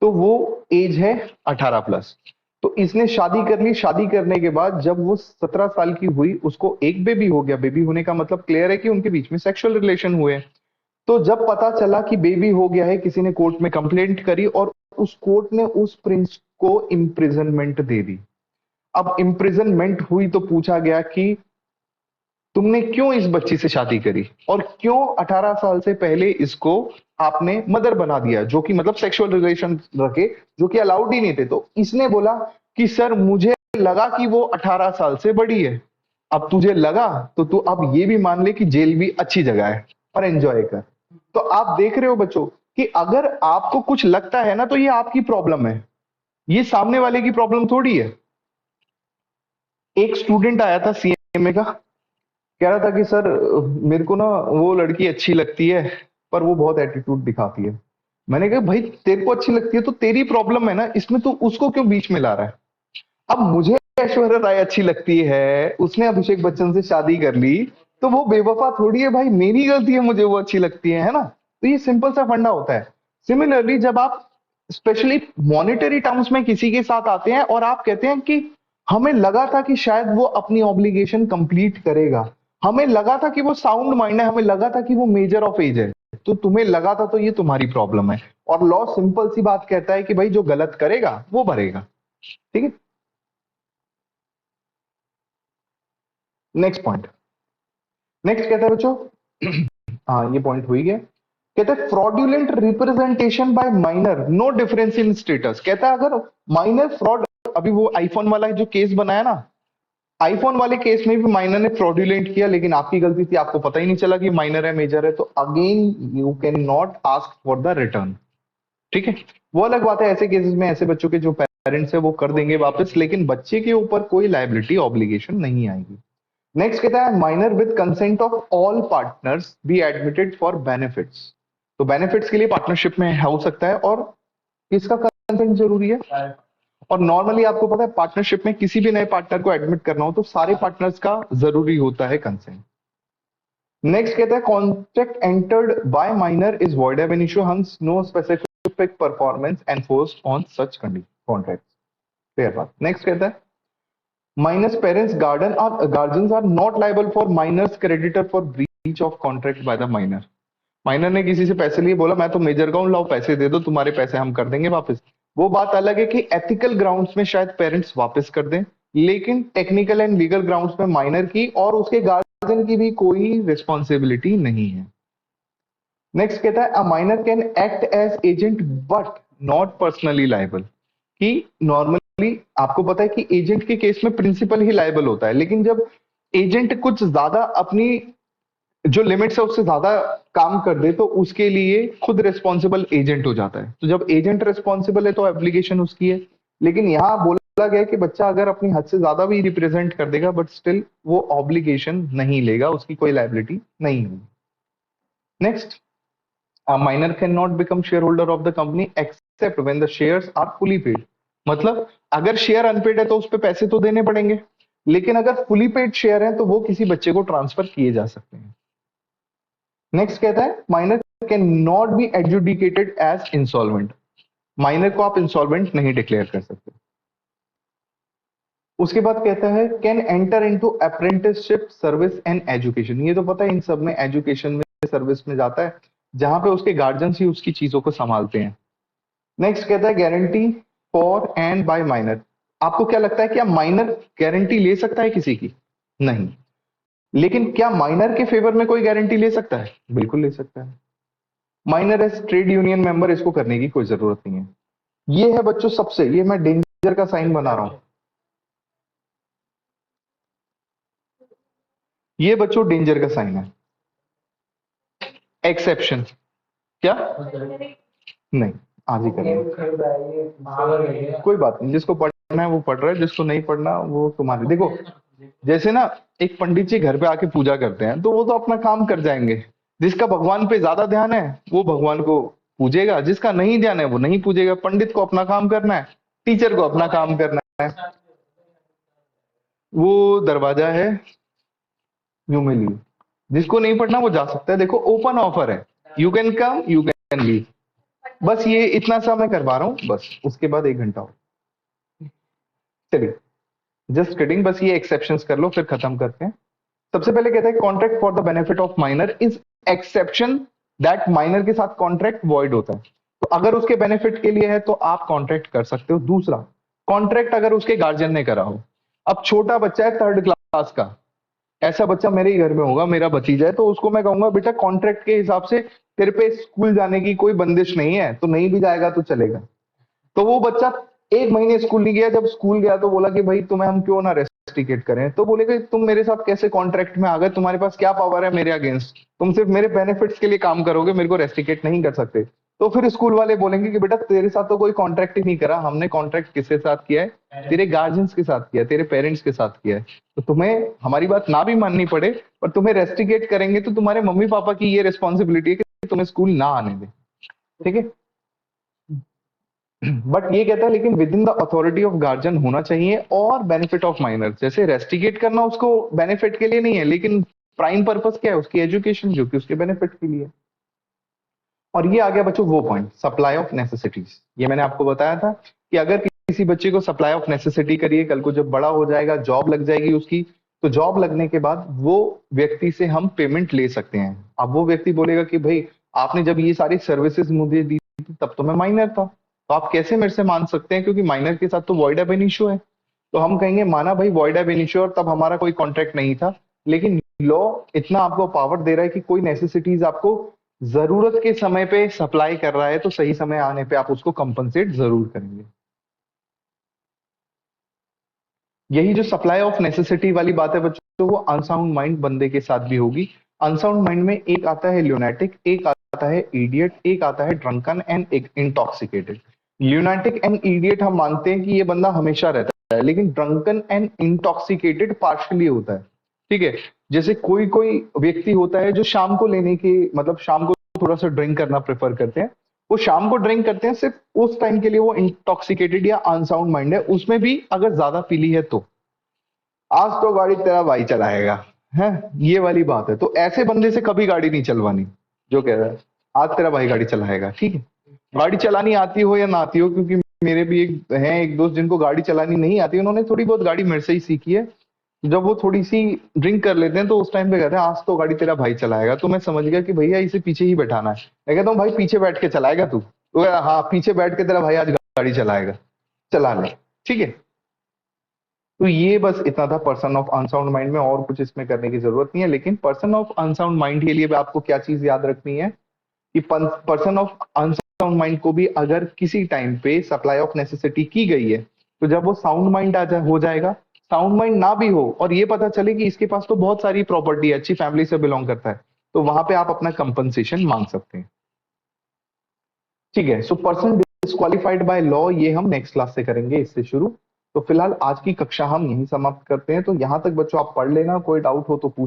तो वो एज है 18 प्लस। तो इसने शादी कर ली, शादी करने के बाद जब वो 17 साल की हुई, उसको एक बेबी हो गया। बेबी होने का मतलब क्लियर है कि उनके बीच में सेक्सुअल रिलेशन हुए। तो जब पता चला कि बेबी हो गया है, किसी ने कोर्ट में कंप्लेंट करी और उस कोर्ट ने उस प्रिंस को इम्प्रिजनमेंट दे दी। अब इम्प्रिजनमेंट हुई तो पूछा गया कि तुमने क्यों इस बच्ची से शादी करी और क्यों 18 साल से पहले इसको आपने मदर बना दिया, जो कि मतलब सेक्सुअल रिलेशन रखे, जो कि अलाउड ही नहीं थे। तो इसने बोला कि सर मुझे लगा कि वो 18 साल से बड़ी है। अब तुझे लगा तो तू अब ये भी मान ले कि जेल भी अच्छी जगह है और एंजॉय कर। तो आप देख रहे हो बच्चों कि अगर आपको कुछ लगता है ना तो ये आपकी प्रॉब्लम है, ये सामने वाले की प्रॉब्लम थोड़ी है। एक स्टूडेंट आया था सीएमए का, कह रहा था कि सर मेरे को ना वो लड़की अच्छी लगती है पर वो बहुत एटीट्यूड दिखाती है। मैंने कहा भाई तेरे को अच्छी लगती है तो तेरी प्रॉब्लम है ना, इसमें तो उसको क्यों बीच में ला रहा है। अब मुझे ऐश्वर्या राय अच्छी लगती है, उसने अभिषेक बच्चन से शादी कर ली, तो वो बेवफा थोड़ी है भाई, मेरी गलती है मुझे वो अच्छी लगती है ना। तो ये सिंपल सा फंडा होता है। सिमिलरली जब आप स्पेशली मॉनेटरी टर्म्स में किसी के साथ आते हैं और आप कहते हैं कि हमें लगा था कि शायद वो अपनी ऑब्लिगेशन कंप्लीट करेगा, हमें लगा था कि वो साउंड माइंड है, हमें लगा था कि वो मेजर ऑफ एज है, तो तुम्हें लगा था तो ये तुम्हारी प्रॉब्लम है। और लॉ सिंपल सी बात कहता है कि भाई जो गलत करेगा वो भरेगा। ठीक है, नेक्स्ट पॉइंट। नेक्स्ट कहता है बच्चों हाँ ये पॉइंट हो ही गया। कहता है fraudulent representation by minor, no difference in status. कहता है अगर माइनर फ्रॉड, अभी वो आईफोन वाला जो केस बनाया ना, आईफोन वाले केस में भी माइनर ने फ्रॉडुलेंट किया, लेकिन आपकी गलती थी, आपको पता ही नहीं चला कि माइनर है मेजर है, तो again you can not ask for the return. ठीक है, वो अलग बात है, ऐसे केसेस में ऐसे बच्चों के जो पेरेंट्स है वो कर देंगे वापस, लेकिन बच्चे के ऊपर कोई लायबिलिटी ऑब्लिगेशन नहीं आएगी। नेक्स्ट कहता है minor with consent of all partners be admitted for benefits. तो बेनिफिट्स के लिए पार्टनरशिप में हो सकता है, और किसका कंसेंट जरूरी है। और नॉर्मली आपको पता है पार्टनरशिप में किसी भी नए पार्टनर को एडमिट करना हो तो सारे पार्टनर्स का जरूरी होता है कंसेंट। नेक्स्ट कहता है contract entered by minor is void ab initio, hence no specific performance enforced on such contract. Clear बात। नेक्स्ट कहता है minors parents guardians are not liable for minors creditor for breach of contract by the minor। Minor ने किसी से पैसे लिए, बोला मैं तो मेजर का हूं, लाओ पैसे दे दो, तुम्हारे पैसे हम कर देंगे वापस। वो बात अलग है कि एथिकल ग्राउंड्स में शायद पेरेंट्स वापस कर दें, लेकिन टेक्निकल एंड लीगल ग्राउंड्स में माइनर की और उसके गार्जियन की भी कोई रिस्पॉन्सिबिलिटी नहीं है। नेक्स्ट कहता है a minor can act as agent but not personally liable. कि नॉर्मली आपको पता है कि एजेंट के केस में प्रिंसिपल ही लायबल होता है, लेकिन जब एजेंट कुछ ज्यादा अपनी जो लिमिट्स है उससे ज्यादा काम कर दे तो उसके लिए खुद रिस्पॉन्सिबल एजेंट हो जाता है। तो जब एजेंट रिस्पॉन्सिबल है तो एप्लीकेशन उसकी है, लेकिन यहां बोला गया है कि बच्चा अगर अपनी हद से ज्यादा भी रिप्रेजेंट कर देगा बट स्टिल वो ऑब्लिगेशन नहीं लेगा, उसकी कोई लायबिलिटी नहीं होगी। Next, a minor cannot become shareholder of the company except when the shares are fully paid। मतलब अगर शेयर अनपेड है तो उस पे पैसे तो देने पड़ेंगे, लेकिन अगर फुली पेड शेयर है तो वो किसी बच्चे को ट्रांसफर किए जा सकते हैं। नेक्स्ट कहता है minor can not be adjudicated as insolvent. Minor को आप इंसॉल्वेंट नहीं डिक्लेयर कर सकते। उसके बाद कहता है can enter into apprenticeship service and education. ये तो पता है इन सब में एजुकेशन में सर्विस में जाता है जहां पे उसके गार्जियन ही उसकी चीजों को संभालते हैं। नेक्स्ट कहता है guarantee for and by minor. आपको क्या लगता है क्या माइनर गारंटी ले सकता है किसी की? नहीं। लेकिन क्या माइनर के फेवर में कोई गारंटी ले सकता है? बिल्कुल ले सकता है। Minor as trade union member इसको करने की कोई जरूरत नहीं है। ये है बच्चों सबसे, ये मैं डेंजर का साइन बना रहा हूं, ये बच्चों डेंजर का साइन है। एक्सेप्शन क्या? नहीं, आज ही करेंगे, कोई बात नहीं, जिसको पढ़ना है वो पढ़ रहा है, जिसको नहीं पढ़ना वो तुम्हारे। देखो जैसे ना एक पंडित जी घर पे आके पूजा करते हैं तो वो तो अपना काम कर जाएंगे, जिसका भगवान पे ज्यादा ध्यान है वो भगवान को पूजेगा, जिसका नहीं ध्यान है वो नहीं पूजेगा। पंडित को अपना काम करना है, टीचर को अपना काम करना है। वो दरवाजा है, यू में लीव। जिसको नहीं पढ़ना वो जा सकता है। देखो ओपन ऑफर है, you can come you can leave. बस ये इतना सा मैं करवा रहा हूँ बस, उसके बाद 1 घंटा हो। चलिए जस्ट किडिंग, बस ये एक्सेप्शंस कर लो फिर खत्म करते हैं। सबसे पहले कहता है contract for the benefit of minor is exception that minor के साथ कॉन्ट्रैक्ट वॉइड होता है। तो अगर उसके बेनिफिट के लिए है तो आप कॉन्ट्रैक्ट कर सकते हो। दूसरा, कॉन्ट्रैक्ट अगर उसके गार्जियन ने करा हो। अब छोटा बच्चा है 3rd क्लास का, ऐसा बच्चा मेरे ही घर में होगा, मेरा भतीजा है, तो उसको मैं कहूंगा बेटा कॉन्ट्रैक्ट के हिसाब से तेरे पे स्कूल जाने की कोई बंदिश नहीं है, तो नहीं भी जाएगा तो चलेगा। तो वो बच्चा 1 महीने स्कूल नहीं गया, जब स्कूल गया तो बोला कि भाई तुम्हें हम क्यों ना रेस्ट्रिकेट करें, तो बोले कि तुम मेरे साथ कैसे कॉन्ट्रैक्ट में आ गए, तुम्हारे पास क्या पावर है मेरे अगेंस्ट, तुम सिर्फ मेरे बेनिफिट्स के लिए काम करोगे, मेरे को रेस्ट्रिकेट नहीं कर सकते। तो फिर स्कूल वाले बोलेंगे कि बेटा तेरे साथ तो कोई कॉन्ट्रैक्ट ही नहीं करा, हमने कॉन्ट्रैक्ट किसके साथ किया है, तेरे गार्जियंस के साथ किया है, तेरे पेरेंट्स के साथ किया है। तो तुम्हें हमारी बात ना भी माननी पड़े पर तुम्हें रेस्ट्रिकेट करेंगे तो तुम्हारे मम्मी पापा की ये रिस्पॉन्सिबिलिटी है कि तुम्हें स्कूल ना आने दे, ठीक है। बट ये कहता है लेकिन with in the authority of guardian होना चाहिए और बेनिफिट ऑफ माइनर। जैसे रेस्टिकेट करना उसको बेनिफिट के लिए नहीं है, लेकिन प्राइम पर्पस क्या है उसकी, एजुकेशन, जो कि उसके बेनिफिट के लिए। और ये आ गया बच्चों वो पॉइंट, सप्लाई ऑफ नेसेसिटीज। ये मैंने आपको बताया था कि अगर किसी बच्चे को सप्लाई ऑफ नेसेसिटी करिए, कल को जब बड़ा हो जाएगा, जॉब लग जाएगी उसकी, तो जॉब लगने के बाद वो व्यक्ति से हम पेमेंट ले सकते हैं। अब वो व्यक्ति बोलेगा कि भाई आपने जब ये सारी सर्विसेज मुझे दी थी तब तो मैं माइनर था, तो आप कैसे मेरे से मान सकते हैं, क्योंकि माइनर के साथ तो वॉइड एब इनिशियो है। तो हम कहेंगे माना भाई वॉइड एब इनिशियो, और तब हमारा कोई कॉन्ट्रैक्ट नहीं था, लेकिन लॉ इतना आपको पावर दे रहा है कि कोई नेसेसिटीज आपको जरूरत के समय पे सप्लाई कर रहा है, तो सही समय आने पे आप उसको कंपनसेट जरूर करेंगे। यही जो सप्लाई ऑफ नेसेसिटी वाली बात है बच्चों, वो अनसाउंड माइंड बंदे के साथ भी होगी। अनसाउंड माइंड में एक आता है ल्यूनेटिक, एक आता है इडियट, एक आता है ड्रंकन एंड एक इंटॉक्सिकेटेड। ल्यूनेटिक एंड इडियट हम मानते हैं कि ये बंदा हमेशा रहता है, लेकिन ड्रंकन एंड इंटॉक्सिकेटेड पार्शियली होता है, ठीक है। जैसे कोई कोई व्यक्ति होता है जो शाम को लेने की, मतलब शाम को थोड़ा सा ड्रिंक करना प्रेफर करते हैं, वो शाम को ड्रिंक करते हैं सिर्फ उस टाइम के लिए, वो इंटॉक्सिकेटेड या अनसाउंड माइंड है। उसमें भी अगर ज्यादा पीली है तो आज तो गाड़ी तेरा भाई चलाएगा, है ये वाली बात है। तो ऐसे बंदे से कभी गाड़ी नहीं चलवानी जो कह रहा है आज तेरा भाई गाड़ी चलाएगा, ठीक है। गाड़ी चलानी आती हो या ना आती हो, क्योंकि मेरे भी एक दोस्त जिनको गाड़ी चलानी नहीं आती, उन्होंने थोड़ी बहुत गाड़ी मेरे से ही सीखी है। जब वो थोड़ी सी ड्रिंक कर लेते हैं तो उस टाइम पे कहते हैं आज तो गाड़ी तेरा भाई चलाएगा, तो मैं समझ गया कि भैया इसे पीछे ही बैठाना है। मैं कहता हूँ भाई पीछे बैठ के चलाएगा तू, तो कहता, हाँ पीछे बैठ के तेरा भाई आज गाड़ी चलाएगा, चला ले, ठीक है। तो ये बस इतना था पर्सन ऑफ अनसाउंड माइंड में, और कुछ इसमें करने की जरूरत नहीं है। लेकिन पर्सन ऑफ अनसाउंड माइंड के लिए भी आपको क्या चीज याद रखनी है कि पर्सन ऑफ अनसाउंड माइंड को भी अगर किसी टाइम पे सप्लाई ऑफ नेसेसिटी की गई है, तो जब वो साउंड माइंड हो जाएगा, साउंड माइंड ना भी हो और ये पता चले कि इसके पास तो बहुत सारी प्रॉपर्टी है, अच्छी फैमिली से बिलोंग करता है, तो वहां पे आप अपना कंपनसेशन मांग सकते हैं, ठीक है। So person disqualified by law ये हम नेक्स्ट क्लास से करेंगे, इससे शुरू। तो फिलहाल आज की कक्षा हम यहीं समाप्त करते हैं। तो यहां तक बच्चों आप पढ़ लेना, कोई डाउट हो तो पूछ